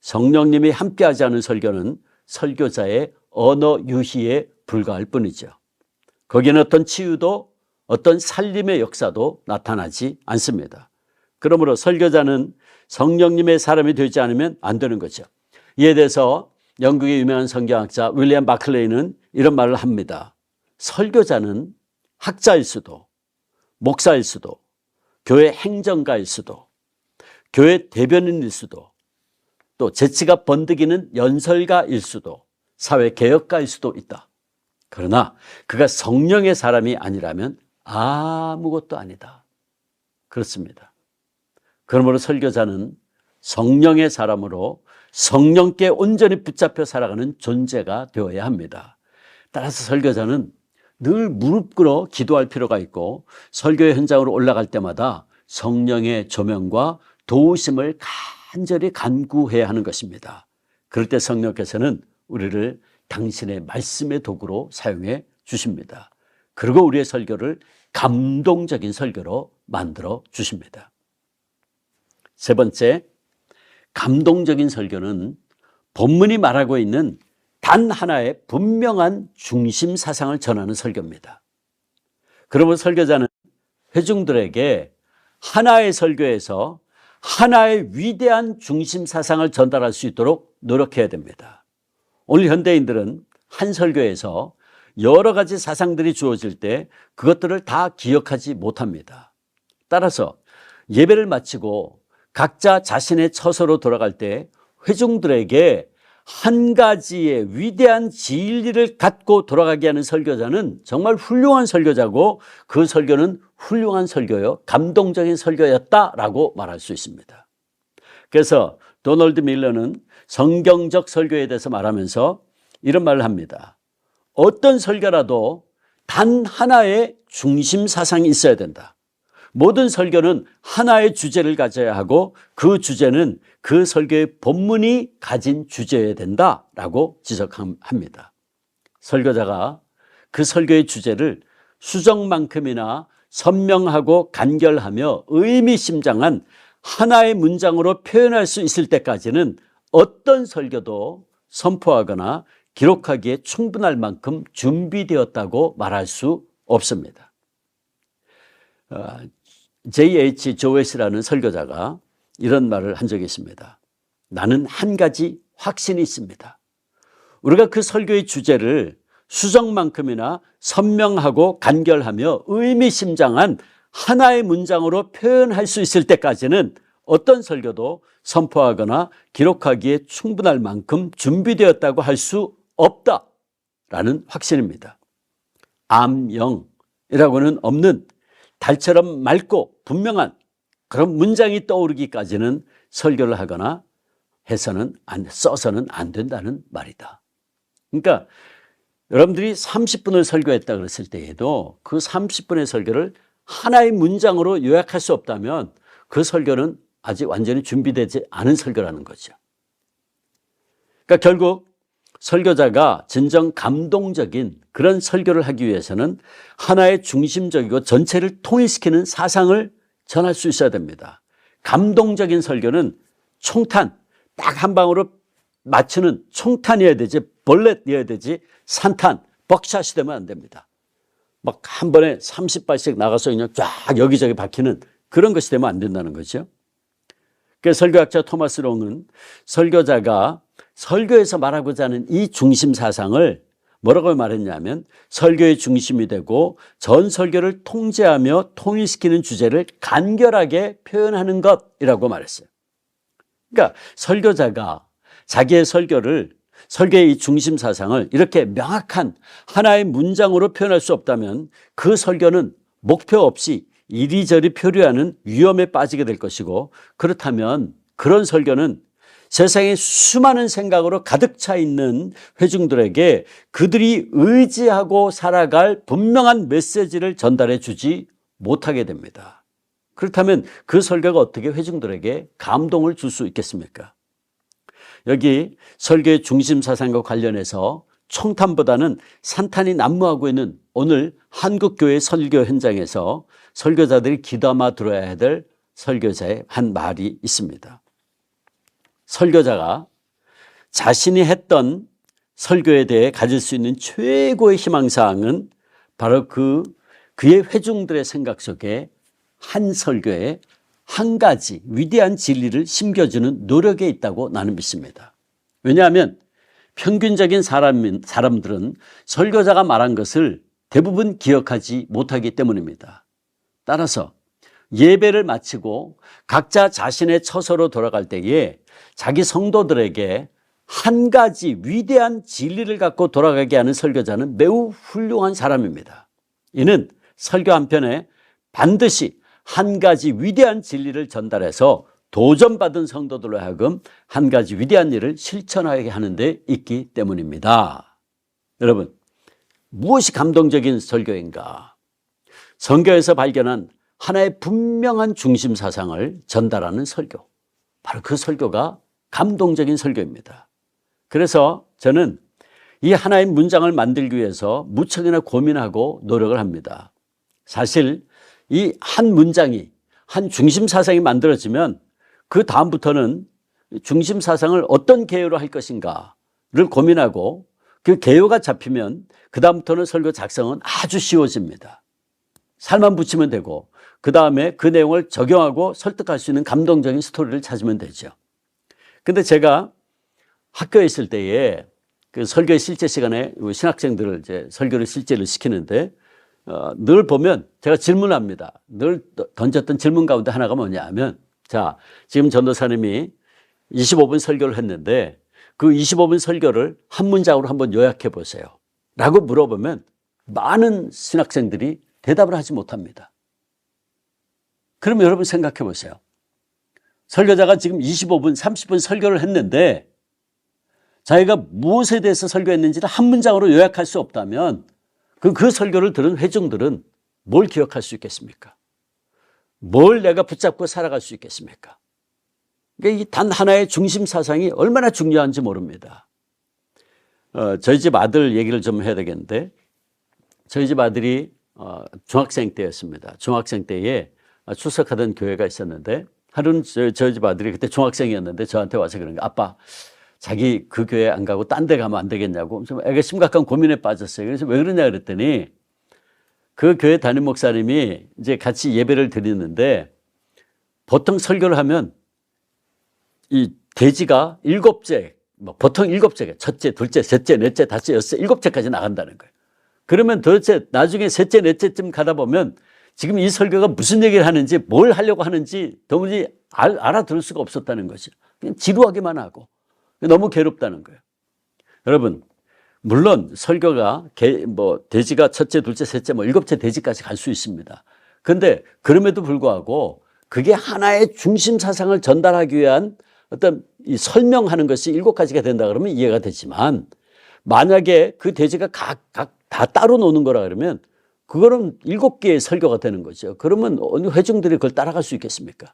성령님이 함께하지 않은 설교는 설교자의 언어 유희에 불과할 뿐이죠. 거기에는 어떤 치유도 어떤 살림의 역사도 나타나지 않습니다. 그러므로 설교자는 성령님의 사람이 되지 않으면 안 되는 거죠. 이에 대해서 영국의 유명한 성경학자 윌리엄 바클레이는 이런 말을 합니다. 설교자는 학자일 수도, 목사일 수도, 교회 행정가일 수도, 교회 대변인일 수도, 또 재치가 번득이는 연설가일 수도, 사회개혁가일 수도 있다. 그러나 그가 성령의 사람이 아니라면 아무것도 아니다. 그렇습니다. 그러므로 설교자는 성령의 사람으로 성령께 온전히 붙잡혀 살아가는 존재가 되어야 합니다. 따라서 설교자는 늘 무릎 꿇어 기도할 필요가 있고, 설교의 현장으로 올라갈 때마다 성령의 조명과 도우심을 간절히 간구해야 하는 것입니다. 그럴 때 성령께서는 우리를 당신의 말씀의 도구로 사용해 주십니다. 그리고 우리의 설교를 감동적인 설교로 만들어 주십니다. 세 번째, 감동적인 설교는 본문이 말하고 있는 단 하나의 분명한 중심 사상을 전하는 설교입니다. 그러면 설교자는 회중들에게 하나의 설교에서 하나의 위대한 중심 사상을 전달할 수 있도록 노력해야 됩니다. 오늘 현대인들은 한 설교에서 여러 가지 사상들이 주어질 때 그것들을 다 기억하지 못합니다. 따라서 예배를 마치고 각자 자신의 처소로 돌아갈 때 회중들에게 한 가지의 위대한 진리를 갖고 돌아가게 하는 설교자는 정말 훌륭한 설교자고 그 설교는 훌륭한 설교요, 감동적인 설교였다라고 말할 수 있습니다. 그래서 도널드 밀러는 성경적 설교에 대해서 말하면서 이런 말을 합니다. 어떤 설교라도 단 하나의 중심 사상이 있어야 된다. 모든 설교는 하나의 주제를 가져야 하고 그 주제는 그 설교의 본문이 가진 주제여야 된다라고 지적합니다. 설교자가 그 설교의 주제를 수정만큼이나 선명하고 간결하며 의미심장한 하나의 문장으로 표현할 수 있을 때까지는 어떤 설교도 선포하거나 기록하기에 충분할 만큼 준비되었다고 말할 수 없습니다. J.H. 조웨스라는 설교자가 이런 말을 한 적이 있습니다. 나는 한 가지 확신이 있습니다. 우리가 그 설교의 주제를 수정만큼이나 선명하고 간결하며 의미심장한 하나의 문장으로 표현할 수 있을 때까지는 어떤 설교도 선포하거나 기록하기에 충분할 만큼 준비되었다고 할 수 없다라는 확신입니다. 암영이라고는 없는 달처럼 맑고 분명한 그런 문장이 떠오르기까지는 설교를 하거나 써서는 안 된다는 말이다. 그러니까 여러분들이 30분을 설교했다 그랬을 때에도 그 30분의 설교를 하나의 문장으로 요약할 수 없다면 그 설교는 아직 완전히 준비되지 않은 설교라는 거죠. 그러니까 결국 설교자가 진정 감동적인 그런 설교를 하기 위해서는 하나의 중심적이고 전체를 통일시키는 사상을 전할 수 있어야 됩니다. 감동적인 설교는 총탄, 딱 한 방으로 맞추는 총탄이어야 되지, 벌렛이어야 되지, 산탄, 벅샷이 되면 안 됩니다. 막 한 번에 30발씩 나가서 그냥 쫙 여기저기 박히는 그런 것이 되면 안 된다는 거죠. 그래서 설교학자 토마스 롱은 설교자가 설교에서 말하고자 하는 이 중심 사상을 뭐라고 말했냐면 설교의 중심이 되고 전 설교를 통제하며 통일시키는 주제를 간결하게 표현하는 것이라고 말했어요. 그러니까 설교자가 자기의 설교의 이 중심 사상을 이렇게 명확한 하나의 문장으로 표현할 수 없다면 그 설교는 목표 없이 이리저리 표류하는 위험에 빠지게 될 것이고, 그렇다면 그런 설교는 세상에 수많은 생각으로 가득 차 있는 회중들에게 그들이 의지하고 살아갈 분명한 메시지를 전달해 주지 못하게 됩니다. 그렇다면 그 설교가 어떻게 회중들에게 감동을 줄 수 있겠습니까? 여기 설교의 중심 사상과 관련해서 총탄보다는 산탄이 난무하고 있는 오늘 한국교회 설교 현장에서 설교자들이 귀담아 들어야 될 설교자의 한 말이 있습니다. 설교자가 자신이 했던 설교에 대해 가질 수 있는 최고의 희망사항은 바로 그의 회중들의 생각 속에 한 설교에 한 가지 위대한 진리를 심겨주는 노력에 있다고 나는 믿습니다. 왜냐하면 평균적인 사람들은 설교자가 말한 것을 대부분 기억하지 못하기 때문입니다. 따라서 예배를 마치고 각자 자신의 처소로 돌아갈 때에 자기 성도들에게 한 가지 위대한 진리를 갖고 돌아가게 하는 설교자는 매우 훌륭한 사람입니다. 이는 설교 한 편에 반드시 한 가지 위대한 진리를 전달해서 도전받은 성도들로 하여금 한 가지 위대한 일을 실천하게 하는 데 있기 때문입니다. 여러분, 무엇이 감동적인 설교인가? 성경에서 발견한 하나의 분명한 중심 사상을 전달하는 설교, 바로 그 설교가 감동적인 설교입니다. 그래서 저는 이 하나의 문장을 만들기 위해서 무척이나 고민하고 노력을 합니다. 사실 이 한 문장이, 한 중심 사상이 만들어지면 그 다음부터는 중심 사상을 어떤 개요로 할 것인가를 고민하고 그 개요가 잡히면 그 다음부터는 설교 작성은 아주 쉬워집니다. 살만 붙이면 되고 그 다음에 그 내용을 적용하고 설득할 수 있는 감동적인 스토리를 찾으면 되죠. 근데 제가 학교에 있을 때에 그 설교의 실제 시간에 신학생들을 이제 설교를 실제로 시키는데 늘 보면 제가 질문합니다. 늘 던졌던 질문 가운데 하나가 뭐냐 하면, 자, 지금 전도사님이 25분 설교를 했는데 그 25분 설교를 한 문장으로 한번 요약해 보세요. 라고 물어보면 많은 신학생들이 대답을 하지 못합니다. 그러면 여러분 생각해 보세요. 설교자가 지금 25분, 30분 설교를 했는데 자기가 무엇에 대해서 설교했는지를 한 문장으로 요약할 수 없다면 그 설교를 들은 회중들은 뭘 기억할 수 있겠습니까? 뭘 내가 붙잡고 살아갈 수 있겠습니까? 그러니까 이 단 하나의 중심 사상이 얼마나 중요한지 모릅니다. 저희 집 아들 얘기를 좀 해야 되겠는데 저희 집 아들이 중학생 때였습니다. 중학생 때에 출석하던 교회가 있었는데 하루는 저희 집 아들이 그때 중학생이었는데 저한테 와서 그런 거예요. 아빠, 자기 그 교회 안 가고 딴 데 가면 안 되겠냐고. 애가 심각한 고민에 빠졌어요. 그래서 왜 그러냐 그랬더니 그 교회 담임 목사님이 이제 같이 예배를 드리는데 보통 설교를 하면 이 돼지가 7째, 보통 7째가 첫째, 둘째, 셋째, 넷째, 다섯째, 여섯째, 7째까지 나간다는 거예요. 그러면 도대체 나중에 셋째, 넷째쯤 가다 보면 지금 이 설교가 무슨 얘기를 하는지 뭘 하려고 하는지 도무지 알아들을 수가 없었다는 거죠. 그냥 지루하기만 하고 너무 괴롭다는 거예요. 여러분, 물론 설교가 돼지가 첫째, 둘째, 셋째, 7째 돼지까지 갈 수 있습니다. 그런데 그럼에도 불구하고 그게 하나의 중심 사상을 전달하기 위한 어떤 이 설명하는 것이 7가지가 된다 그러면 이해가 되지만 만약에 그 돼지가 각 다 따로 노는 거라 그러면 그거는 7개의 설교가 되는 거죠. 그러면 어느 회중들이 그걸 따라갈 수 있겠습니까?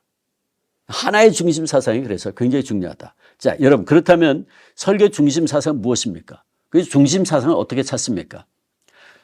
하나의 중심 사상이 그래서 굉장히 중요하다. 자, 여러분, 그렇다면 설교 중심 사상은 무엇입니까? 그 중심 사상을 어떻게 찾습니까?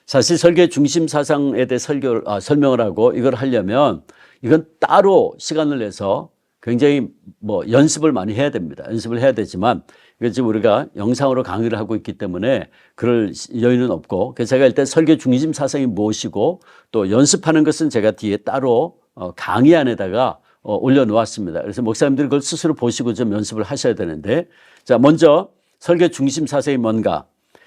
사실 설교의 중심 사상에 대해 설명을 하고 이걸 하려면 이건 따로 시간을 내서 굉장히 연습을 많이 해야 됩니다. 연습을 해야 되지만 이거 지금 우리가 영상으로 강의를 하고 있기 때문에 그럴 여유는 없고, 그래서 제가 일단 설교 중심 사상이 무엇이고 또 연습하는 것은 제가 뒤에 따로 강의 안에다가 올려놓았습니다. 그래서 목사님들이 그걸 스스로 보시고 좀 연습을 하셔야 되는데, 자, 먼저 설교 중심 사상이 뭔가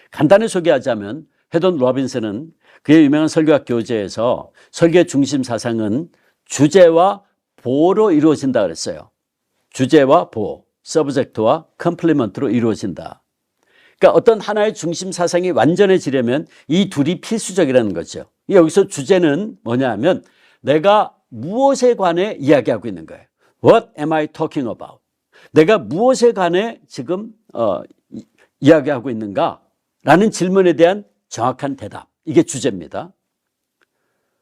간단히 소개하자면 헤돈 로빈슨은 그의 유명한 설교학 교재에서 설교 중심 사상은 주제와 보호로 이루어진다 그랬어요. 주제와 보호, 서브젝트와 컴플리먼트로 이루어진다. 그러니까 어떤 하나의 중심 사상이 완전해지려면 이 둘이 필수적이라는 거죠. 여기서 주제는 뭐냐 하면 내가 무엇에 관해 이야기하고 있는 거예요. What am I talking about? 내가 무엇에 관해 지금 이야기하고 있는가? 라는 질문에 대한 정확한 대답. 이게 주제입니다.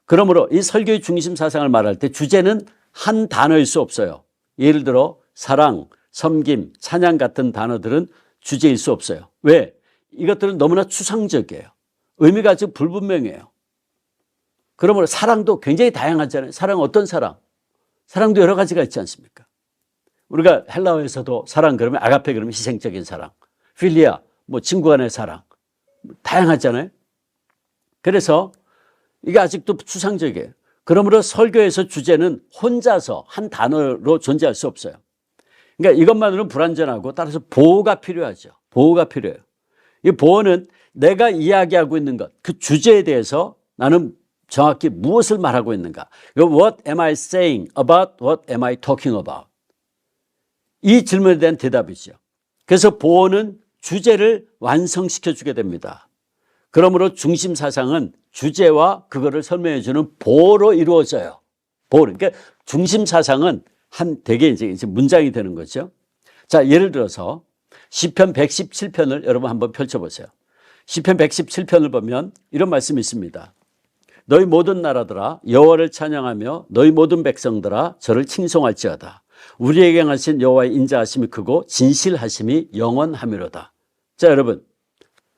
그러므로 이 설교의 중심 사상을 말할 때 주제는 한 단어일 수 없어요. 예를 들어 사랑, 섬김, 찬양 같은 단어들은 주제일 수 없어요. 왜? 이것들은 너무나 추상적이에요. 의미가 아주 불분명해요. 그러므로 사랑도 굉장히 다양하잖아요. 사랑 어떤 사랑? 사랑도 여러 가지가 있지 않습니까? 우리가 헬라어에서도 사랑 그러면 아가페 그러면 희생적인 사랑, 필리아 친구 간의 사랑 다양하잖아요. 그래서 이게 아직도 추상적이에요. 그러므로 설교에서 주제는 혼자서 한 단어로 존재할 수 없어요. 그러니까 이것만으로는 불완전하고 따라서 보호가 필요하죠. 보호가 필요해요. 이 보호는 내가 이야기하고 있는 것, 그 주제에 대해서 나는 정확히 무엇을 말하고 있는가. What am I saying about what am I talking about? 이 질문에 대한 대답이죠. 그래서 보호는 주제를 완성시켜 주게 됩니다. 그러므로 중심 사상은 주제와 그거를 설명해 주는 보호로 이루어져요. 보호. 그러니까 중심 사상은 되게 이제 문장이 되는 거죠. 자, 예를 들어서 시편 117편을 여러분 한번 펼쳐보세요. 시편 117편을 보면 이런 말씀이 있습니다. 너희 모든 나라들아 여호와를 찬양하며 너희 모든 백성들아 저를 칭송할지어다. 우리에게 행하신 여호와의 인자하심이 크고 진실하심이 영원하미로다. 자, 여러분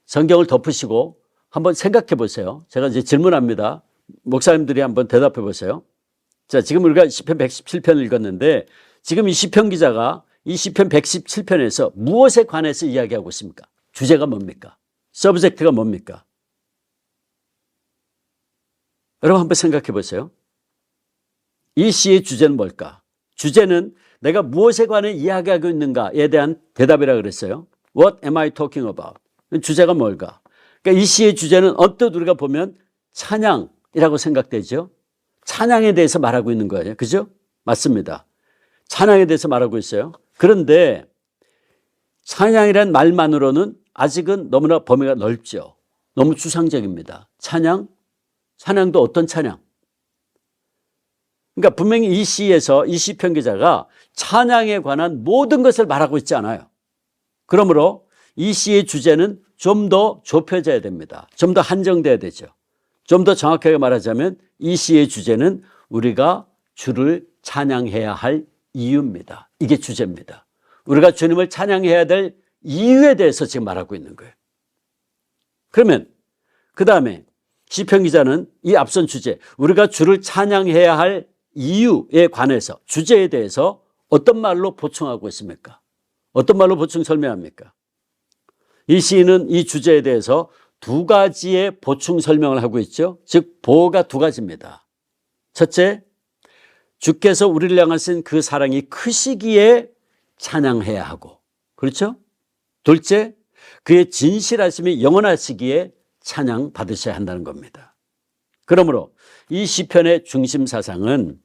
성경을 덮으시고 한번 생각해 보세요. 제가 이제 질문합니다. 목사님들이 한번 대답해 보세요. 자, 지금 우리가 시편 117편을 읽었는데 지금 이 시편 기자가 이 시편 117편에서 무엇에 관해서 이야기하고 있습니까? 주제가 뭡니까? 서브젝트가 뭡니까? 여러분 한번 생각해 보세요. 이 시의 주제는 뭘까? 주제는 내가 무엇에 관해 이야기하고 있는가에 대한 대답이라 그랬어요. What am I talking about? 주제가 뭘까? 그러니까 이 시의 주제는 언뜻 우리가 보면 찬양이라고 생각되죠. 찬양에 대해서 말하고 있는 거예요. 그죠? 맞습니다. 찬양에 대해서 말하고 있어요. 그런데 찬양이란 말만으로는 아직은 너무나 범위가 넓죠. 너무 추상적입니다. 찬양도 어떤 찬양? 그러니까 분명히 이 시에서 이 시편 기자가 찬양에 관한 모든 것을 말하고 있지 않아요. 그러므로 이 시의 주제는 좀 더 좁혀져야 됩니다. 좀 더 한정돼야 되죠. 좀 더 정확하게 말하자면 이 시의 주제는 우리가 주를 찬양해야 할 이유입니다. 이게 주제입니다. 우리가 주님을 찬양해야 될 이유에 대해서 지금 말하고 있는 거예요. 그러면 그 다음에 시편 기자는 이 앞선 주제, 우리가 주를 찬양해야 할 이유에 관해서 주제에 대해서 어떤 말로 보충하고 있습니까? 어떤 말로 보충 설명합니까? 이 시인은 이 주제에 대해서 두 가지의 보충 설명을 하고 있죠. 즉 보호가 두 가지입니다. 첫째, 주께서 우리를 향하신 그 사랑이 크시기에 찬양해야 하고, 그렇죠? 둘째, 그의 진실하심이 영원하시기에 찬양 받으셔야 한다는 겁니다. 그러므로 이 시편의 중심 사상은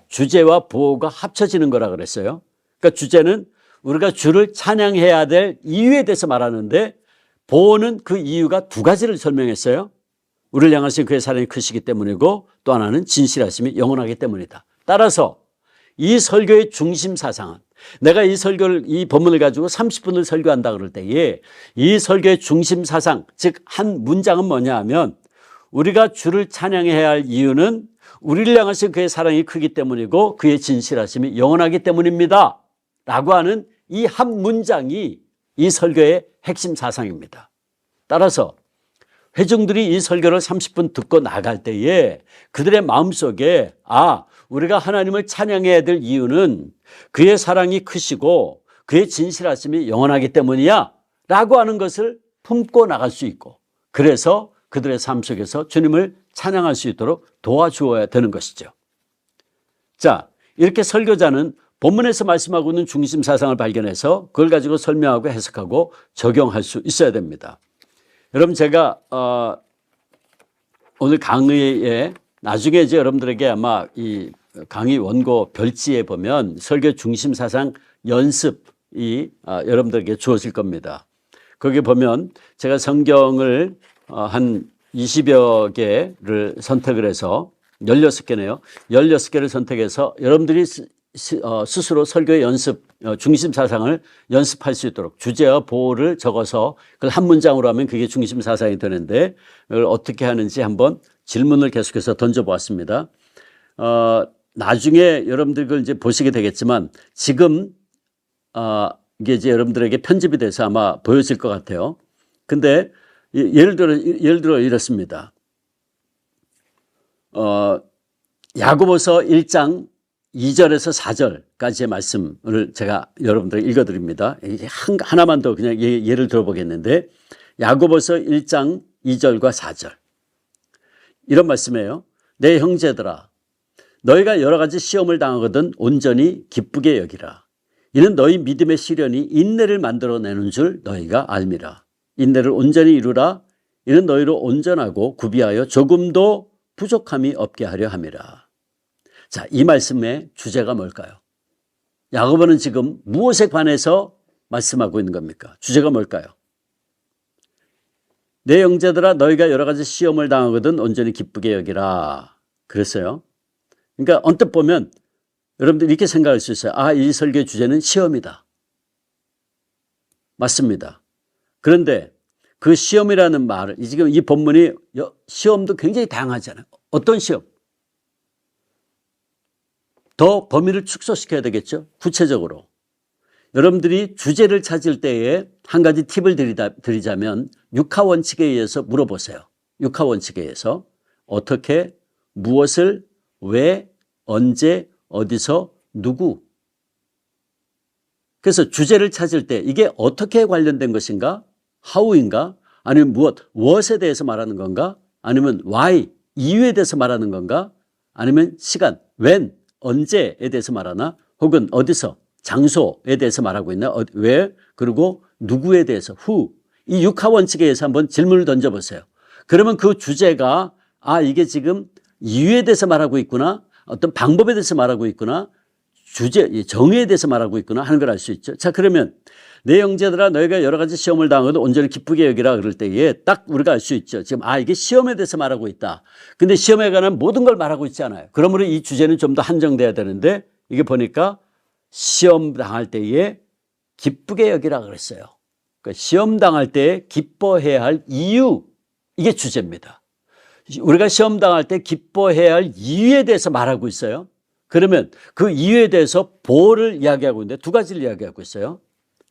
주제와 보호가 합쳐지는 거라 그랬어요. 그러니까 주제는 우리가 주를 찬양해야 될 이유에 대해서 말하는데, 보호는 그 이유가 두 가지를 설명했어요. 우리를 향하신 그의 사랑이 크시기 때문이고, 또 하나는 진실하심이 영원하기 때문이다. 따라서 이 설교의 중심 사상은, 내가 이 본문을 가지고 30분을 설교한다 그럴 때에 이 설교의 중심 사상, 즉 한 문장은 뭐냐 하면, 우리가 주를 찬양해야 할 이유는 우리를 향하신 그의 사랑이 크기 때문이고 그의 진실하심이 영원하기 때문입니다 라고 하는 이 한 문장이 이 설교의 핵심 사상입니다. 따라서 회중들이 이 설교를 30분 듣고 나갈 때에 그들의 마음속에 우리가 하나님을 찬양해야 될 이유는 그의 사랑이 크시고 그의 진실하심이 영원하기 때문이야 라고 하는 것을 품고 나갈 수 있고, 그래서 그들의 삶 속에서 주님을 찬양할 수 있도록 도와주어야 되는 것이죠. 자, 이렇게 설교자는 본문에서 말씀하고 있는 중심 사상을 발견해서 그걸 가지고 설명하고 해석하고 적용할 수 있어야 됩니다. 여러분, 제가 오늘 강의에 나중에 이제 여러분들에게 아마 이 강의 원고 별지에 보면 설교 중심 사상 연습이 여러분들에게 주어질 겁니다. 거기 보면 제가 성경을 한 20여 개를 선택을 해서 16개네요. 16개를 선택해서 여러분들이 스스로 설교의 연습, 중심 사상을 연습할 수 있도록 주제와 보호를 적어서 그걸 한 문장으로 하면 그게 중심 사상이 되는데, 그걸 어떻게 하는지 한번 질문을 계속해서 던져보았습니다. 나중에 여러분들 그걸 이제 보시게 되겠지만, 지금 이게 이제 여러분들에게 편집이 돼서 아마 보여질 것 같아요. 근데 예를 들어 이렇습니다. 야고보서 1장 2절에서 4절까지의 말씀을 제가 여러분들에게 읽어드립니다. 하나만 더 그냥 예를 들어보겠는데, 야고보서 1장 2절과 4절 이런 말씀이에요. 내 형제들아, 너희가 여러 가지 시험을 당하거든 온전히 기쁘게 여기라. 이는 너희 믿음의 시련이 인내를 만들어내는 줄 너희가 알미라. 인내를 온전히 이루라. 이는 너희로 온전하고 구비하여 조금도 부족함이 없게 하려 함이라. 자, 이 말씀의 주제가 뭘까요? 야고보는 지금 무엇에 관해서 말씀하고 있는 겁니까? 주제가 뭘까요? 내 형제들아, 너희가 여러 가지 시험을 당하거든 온전히 기쁘게 여기라 그랬어요. 그러니까 언뜻 보면 여러분들 이렇게 생각할 수 있어요. 이 설교의 주제는 시험이다. 맞습니다. 그런데 그 시험이라는 말을, 지금 이 본문이 시험도 굉장히 다양하잖아요. 어떤 시험? 더 범위를 축소시켜야 되겠죠. 구체적으로 여러분들이 주제를 찾을 때에 한 가지 팁을 드리자면, 육하 원칙에 의해서 물어보세요. 육하 원칙에 의해서 어떻게, 무엇을, 왜, 언제, 어디서, 누구. 그래서 주제를 찾을 때 이게 어떻게 관련된 것인가, how인가, 아니면 무엇에 대해서 말하는 건가, 아니면 why, 이유에 대해서 말하는 건가, 아니면 시간, when, 언제에 대해서 말하나, 혹은 어디서, 장소에 대해서 말하고 있나, 왜, 그리고 누구에 대해서, who. 이 육하 원칙에 의해서 한번 질문을 던져보세요. 그러면 그 주제가 이게 지금 이유에 대해서 말하고 있구나, 어떤 방법에 대해서 말하고 있구나, 주제, 정의에 대해서 말하고 있구나 하는 걸 알 수 있죠. 자, 그러면 내 형제들아 너희가 여러 가지 시험을 당하도 온전히 기쁘게 여기라 그럴 때에 딱 우리가 알 수 있죠. 지금 이게 시험에 대해서 말하고 있다. 근데 시험에 관한 모든 걸 말하고 있지 않아요. 그러므로 이 주제는 좀 더 한정돼야 되는데 이게 보니까 시험 당할 때에 기쁘게 여기라 그랬어요. 그러니까 시험 당할 때에 기뻐해야 할 이유, 이게 주제입니다. 우리가 시험 당할 때 기뻐해야 할 이유에 대해서 말하고 있어요. 그러면 그 이유에 대해서 보호를 이야기하고 있는데 두 가지를 이야기하고 있어요.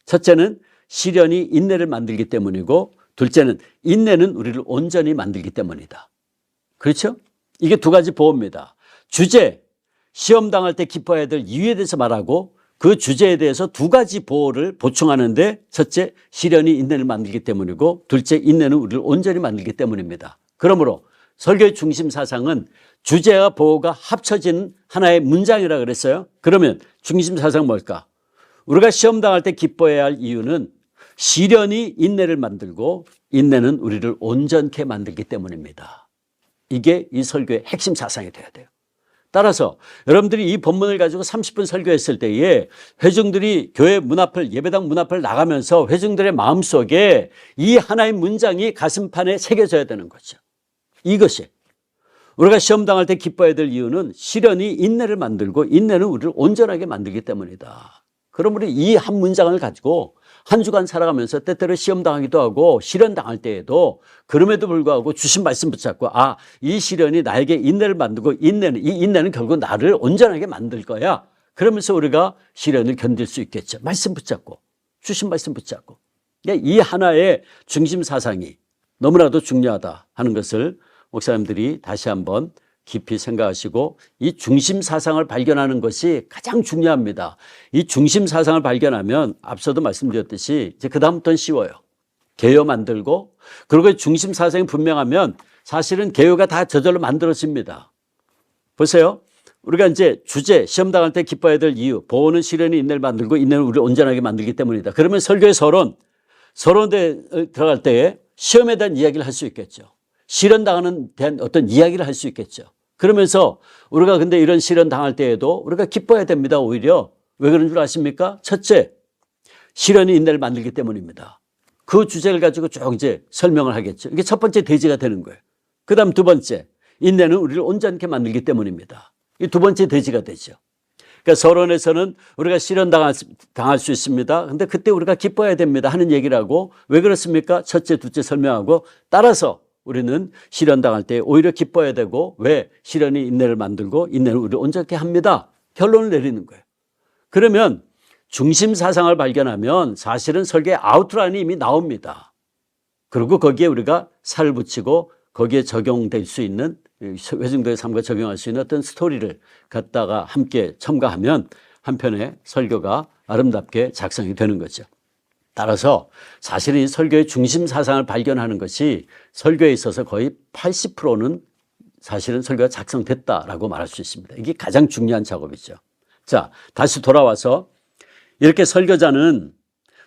첫째는 시련이 인내를 만들기 때문이고, 둘째는 인내는 우리를 온전히 만들기 때문이다. 그렇죠? 이게 두 가지 보호입니다. 주제, 시험 당할 때 기뻐해야 될 이유에 대해서 말하고, 그 주제에 대해서 두 가지 보호를 보충하는데, 첫째, 시련이 인내를 만들기 때문이고, 둘째, 인내는 우리를 온전히 만들기 때문입니다. 그러므로 설교의 중심 사상은 주제와 보호가 합쳐진 하나의 문장이라 그랬어요. 그러면 중심 사상은 뭘까? 우리가 시험 당할 때 기뻐해야 할 이유는 시련이 인내를 만들고 인내는 우리를 온전케 만들기 때문입니다. 이게 이 설교의 핵심 사상이 돼야 돼요. 따라서 여러분들이 이 본문을 가지고 30분 설교했을 때에 회중들이 교회 문 앞을, 예배당 문 앞을 나가면서 회중들의 마음속에 이 하나의 문장이 가슴판에 새겨져야 되는 거죠. 이것이 우리가 시험 당할 때 기뻐해야 될 이유는 시련이 인내를 만들고 인내는 우리를 온전하게 만들기 때문이다. 그러므로 이 한 문장을 가지고 한 주간 살아가면서 때때로 시험 당하기도 하고 시련 당할 때에도 그럼에도 불구하고 주신 말씀 붙잡고 이 시련이 나에게 인내를 만들고 이 인내는 결국 나를 온전하게 만들 거야. 그러면서 우리가 시련을 견딜 수 있겠죠. 말씀 붙잡고 주신 말씀 붙잡고 이 하나의 중심 사상이 너무나도 중요하다 하는 것을 목사님들이 다시 한번 깊이 생각하시고 이 중심 사상을 발견하는 것이 가장 중요합니다. 이 중심 사상을 발견하면 앞서도 말씀드렸듯이 이제 그다음부터는 쉬워요. 개요 만들고, 그리고 중심 사상이 분명하면 사실은 개요가 다 저절로 만들어집니다. 보세요. 우리가 이제 주제, 시험 당할 때 기뻐해야 될 이유, 보호는 시련이 인내를 만들고 인내는 우리를 온전하게 만들기 때문이다. 그러면 설교의 서론에 들어갈 때에 시험에 대한 이야기를 할 수 있겠죠. 시련 당하는 대한 어떤 이야기를 할 수 있겠죠. 그러면서 우리가 근데 이런 시련 당할 때에도 우리가 기뻐해야 됩니다. 오히려 왜 그런 줄 아십니까? 첫째, 시련이 인내를 만들기 때문입니다. 그 주제를 가지고 쭉 이제 설명을 하겠죠. 이게 첫 번째 대지가 되는 거예요. 그 다음 두 번째, 인내는 우리를 온전케 만들기 때문입니다. 이 두 번째 대지가 되죠. 그러니까 서론에서는 우리가 시련 당할 수 있습니다. 근데 그때 우리가 기뻐해야 됩니다 하는 얘기를 하고, 왜 그렇습니까? 첫째, 둘째 설명하고, 따라서 우리는 시련 당할 때 오히려 기뻐해야 되고, 왜? 시련이 인내를 만들고 인내는 우리를 온전케 합니다. 결론을 내리는 거예요. 그러면 중심 사상을 발견하면 사실은 설교의 아웃라인이 이미 나옵니다. 그리고 거기에 우리가 살을 붙이고 거기에 적용될 수 있는, 회중들의 삶과 적용할 수 있는 어떤 스토리를 갖다가 함께 첨가하면 한편의 설교가 아름답게 작성이 되는 거죠. 따라서 사실은 이 설교의 중심 사상을 발견하는 것이 설교에 있어서 거의 80%는 사실은 설교가 작성됐다라고 말할 수 있습니다. 이게 가장 중요한 작업이죠. 자, 다시 돌아와서 이렇게 설교자는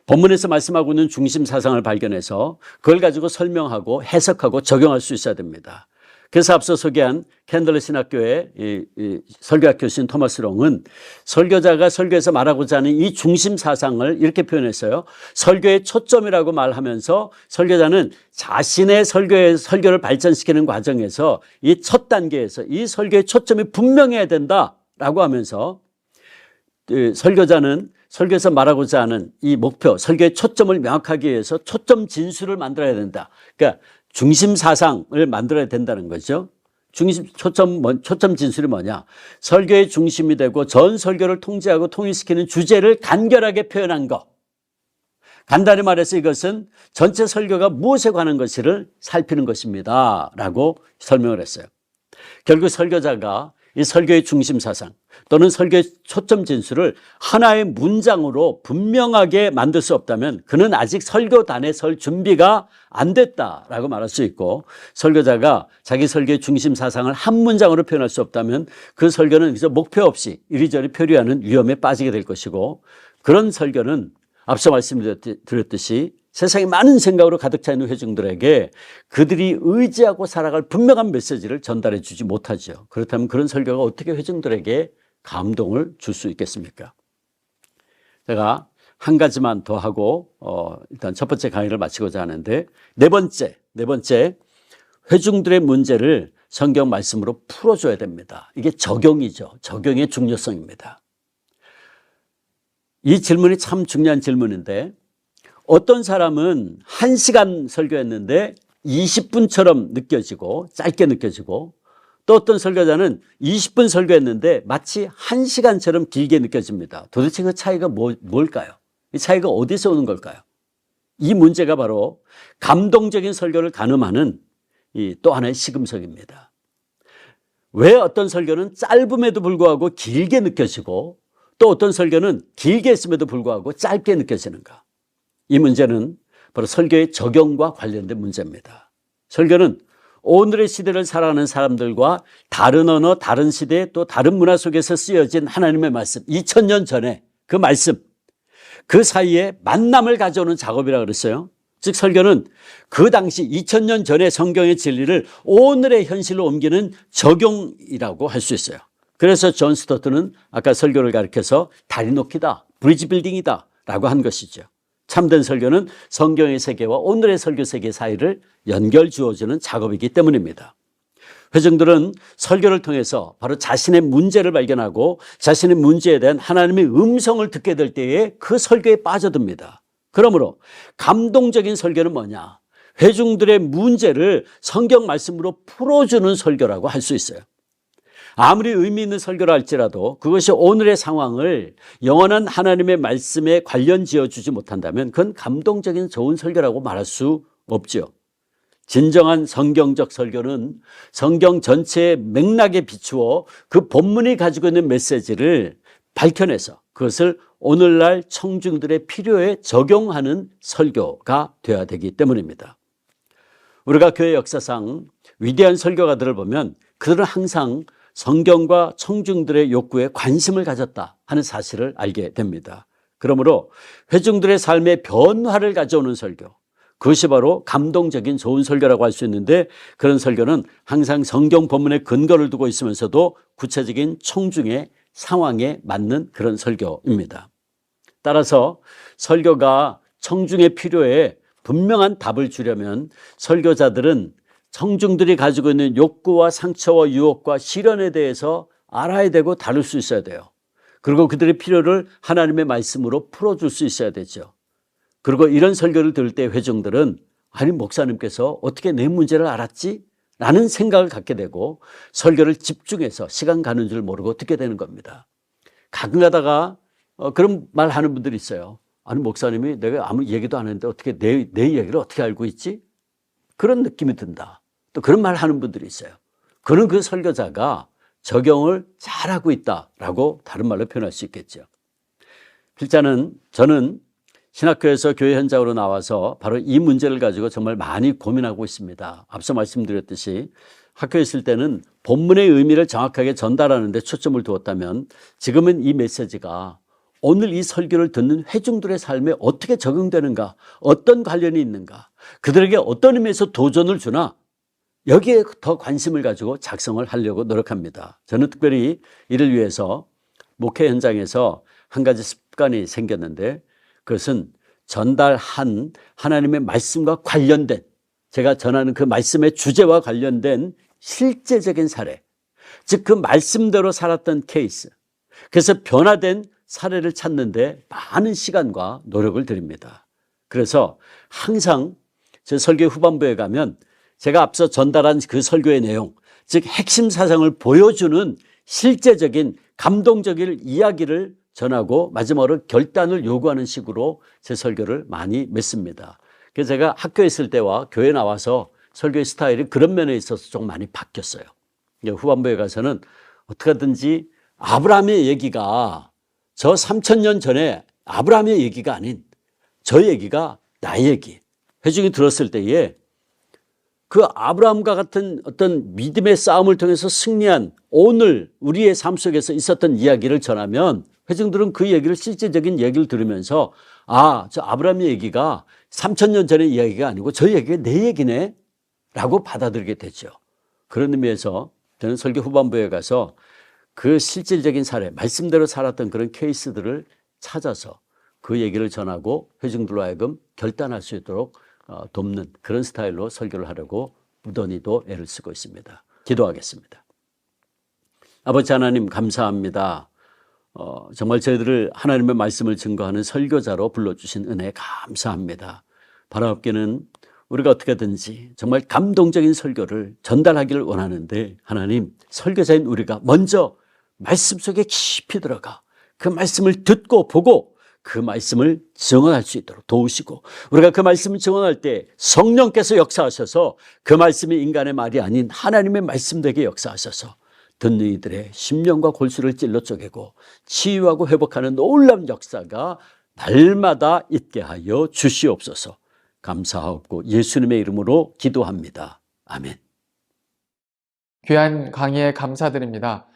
본문에서 말씀하고 있는 중심 사상을 발견해서 그걸 가지고 설명하고 해석하고 적용할 수 있어야 됩니다. 그래서 앞서 소개한 캔들러 신학교의 설교학 교수인 토마스 롱은 설교자가 설교에서 말하고자 하는 이 중심 사상을 이렇게 표현했어요. 설교의 초점이라고 말하면서 설교자는 자신의 설교를 발전시키는 과정에서 이 첫 단계에서 이 설교의 초점이 분명해야 된다라고 하면서 설교자는 설교에서 말하고자 하는 이 목표, 설교의 초점을 명확하게 위해서 초점 진술을 만들어야 된다. 그러니까 중심 사상을 만들어야 된다는 거죠. 초점 진술이 뭐냐? 설교의 중심이 되고 전 설교를 통제하고 통일시키는 주제를 간결하게 표현한 것. 간단히 말해서 이것은 전체 설교가 무엇에 관한 것을 살피는 것입니다 라고 설명을 했어요. 결국 설교자가 이 설교의 중심 사상 또는 설교의 초점 진술을 하나의 문장으로 분명하게 만들 수 없다면 그는 아직 설교단에 설 준비가 안 됐다라고 말할 수 있고, 설교자가 자기 설교의 중심 사상을 한 문장으로 표현할 수 없다면 그 설교는 그래서 목표 없이 이리저리 표류하는 위험에 빠지게 될 것이고, 그런 설교는 앞서 말씀드렸듯이 세상에 많은 생각으로 가득 차 있는 회중들에게 그들이 의지하고 살아갈 분명한 메시지를 전달해 주지 못하죠. 그렇다면 그런 설교가 어떻게 회중들에게 감동을 줄 수 있겠습니까? 제가 한 가지만 더 하고 일단 첫 번째 강의를 마치고자 하는데 네 번째 회중들의 문제를 성경 말씀으로 풀어줘야 됩니다. 이게 적용이죠. 적용의 중요성입니다. 이 질문이 참 중요한 질문인데 어떤 사람은 1시간 설교했는데 20분처럼 느껴지고 짧게 느껴지고 또 어떤 설교자는 20분 설교했는데 마치 1시간처럼 길게 느껴집니다. 도대체 그 차이가 뭘까요? 이 차이가 어디서 오는 걸까요? 이 문제가 바로 감동적인 설교를 가늠하는 또 하나의 시금석입니다. 왜 어떤 설교는 짧음에도 불구하고 길게 느껴지고 또 어떤 설교는 길게 했음에도 불구하고 짧게 느껴지는가? 이 문제는 바로 설교의 적용과 관련된 문제입니다. 설교는 오늘의 시대를 살아가는 사람들과 다른 언어, 다른 시대 또 다른 문화 속에서 쓰여진 하나님의 말씀 2000년 전에 그 말씀 그 사이에 만남을 가져오는 작업이라고 그랬어요. 즉 설교는 그 당시 2000년 전의 성경의 진리를 오늘의 현실로 옮기는 적용이라고 할 수 있어요. 그래서 존 스토트는 아까 설교를 가리켜서 다리 놓기다, 브리지 빌딩이다 라고 한 것이죠. 참된 설교는 성경의 세계와 오늘의 설교 세계 사이를 연결 주어주는 작업이기 때문입니다. 회중들은 설교를 통해서 바로 자신의 문제를 발견하고 자신의 문제에 대한 하나님의 음성을 듣게 될 때에 그 설교에 빠져듭니다. 그러므로 감동적인 설교는 뭐냐? 회중들의 문제를 성경 말씀으로 풀어주는 설교라고 할 수 있어요. 아무리 의미 있는 설교를 할지라도 그것이 오늘의 상황을 영원한 하나님의 말씀에 관련 지어주지 못한다면 그건 감동적인 좋은 설교라고 말할 수 없죠. 진정한 성경적 설교는 성경 전체의 맥락에 비추어 그 본문이 가지고 있는 메시지를 밝혀내서 그것을 오늘날 청중들의 필요에 적용하는 설교가 되어야 되기 때문입니다. 우리가 교회 역사상 위대한 설교가들을 보면 그들은 항상 성경과 청중들의 욕구에 관심을 가졌다 하는 사실을 알게 됩니다. 그러므로 회중들의 삶에 변화를 가져오는 설교, 그것이 바로 감동적인 좋은 설교라고 할 수 있는데 그런 설교는 항상 성경 본문에 근거를 두고 있으면서도 구체적인 청중의 상황에 맞는 그런 설교입니다. 따라서 설교가 청중의 필요에 분명한 답을 주려면 설교자들은 청중들이 가지고 있는 욕구와 상처와 유혹과 시련에 대해서 알아야 되고 다룰 수 있어야 돼요. 그리고 그들의 필요를 하나님의 말씀으로 풀어줄 수 있어야 되죠. 그리고 이런 설교를 들을 때 회중들은 아니 목사님께서 어떻게 내 문제를 알았지? 라는 생각을 갖게 되고 설교를 집중해서 시간 가는 줄 모르고 듣게 되는 겁니다. 가끔 가다가 그런 말 하는 분들이 있어요. 아니 목사님이 내가 아무 얘기도 안 했는데 어떻게 내 얘기를 어떻게 알고 있지? 그런 느낌이 든다. 또 그런 말 하는 분들이 있어요. 그런 그 설교자가 적용을 잘하고 있다라고 다른 말로 표현할 수 있겠죠. 필자는 저는 신학교에서 교회 현장으로 나와서 바로 이 문제를 가지고 정말 많이 고민하고 있습니다. 앞서 말씀드렸듯이 학교에 있을 때는 본문의 의미를 정확하게 전달하는 데 초점을 두었다면 지금은 이 메시지가 오늘 이 설교를 듣는 회중들의 삶에 어떻게 적용되는가, 어떤 관련이 있는가, 그들에게 어떤 의미에서 도전을 주나 여기에 더 관심을 가지고 작성을 하려고 노력합니다. 저는 특별히 이를 위해서 목회 현장에서 한 가지 습관이 생겼는데 그것은 전달한 하나님의 말씀과 관련된 제가 전하는 그 말씀의 주제와 관련된 실제적인 사례, 즉 그 말씀대로 살았던 케이스, 그래서 변화된 사례를 찾는데 많은 시간과 노력을 드립니다. 그래서 항상 제 설교 후반부에 가면 제가 앞서 전달한 그 설교의 내용, 즉 핵심 사상을 보여주는 실제적인 감동적인 이야기를 전하고 마지막으로 결단을 요구하는 식으로 제 설교를 많이 맺습니다. 그래서 제가 학교에 있을 때와 교회에 나와서 설교의 스타일이 그런 면에 있어서 좀 많이 바뀌었어요. 후반부에 가서는 어떻게 하든지 아브라함의 얘기가 저 3000년 전에 아브라함의 얘기가 아닌 저 얘기가 나의 얘기, 회중이 들었을 때에 그 아브라함과 같은 어떤 믿음의 싸움을 통해서 승리한 오늘 우리의 삶 속에서 있었던 이야기를 전하면 회중들은 그 얘기를 실제적인 얘기를 들으면서 아, 저 아브라함의 얘기가 3000년 전의 이야기가 아니고 저 얘기가 내 얘기네 라고 받아들이게 되죠. 그런 의미에서 저는 설교 후반부에 가서 그 실질적인 사례, 말씀대로 살았던 그런 케이스들을 찾아서 그 얘기를 전하고 회중들로 하여금 결단할 수 있도록 돕는 그런 스타일로 설교를 하려고 무던히도 애를 쓰고 있습니다. 기도하겠습니다. 아버지 하나님 감사합니다. 정말 저희들을 하나님의 말씀을 증거하는 설교자로 불러주신 은혜 감사합니다. 바로 앞에는 우리가 어떻게든지 정말 감동적인 설교를 전달하기를 원하는데 하나님, 설교자인 우리가 먼저 말씀 속에 깊이 들어가 그 말씀을 듣고 보고 그 말씀을 증언할 수 있도록 도우시고, 우리가 그 말씀을 증언할 때 성령께서 역사하셔서 그 말씀이 인간의 말이 아닌 하나님의 말씀 되게 역사하셔서 듣는 이들의 심령과 골수를 찔러 쪼개고 치유하고 회복하는 놀라운 역사가 날마다 있게 하여 주시옵소서. 감사하옵고 예수님의 이름으로 기도합니다. 아멘. 귀한 강의에 감사드립니다.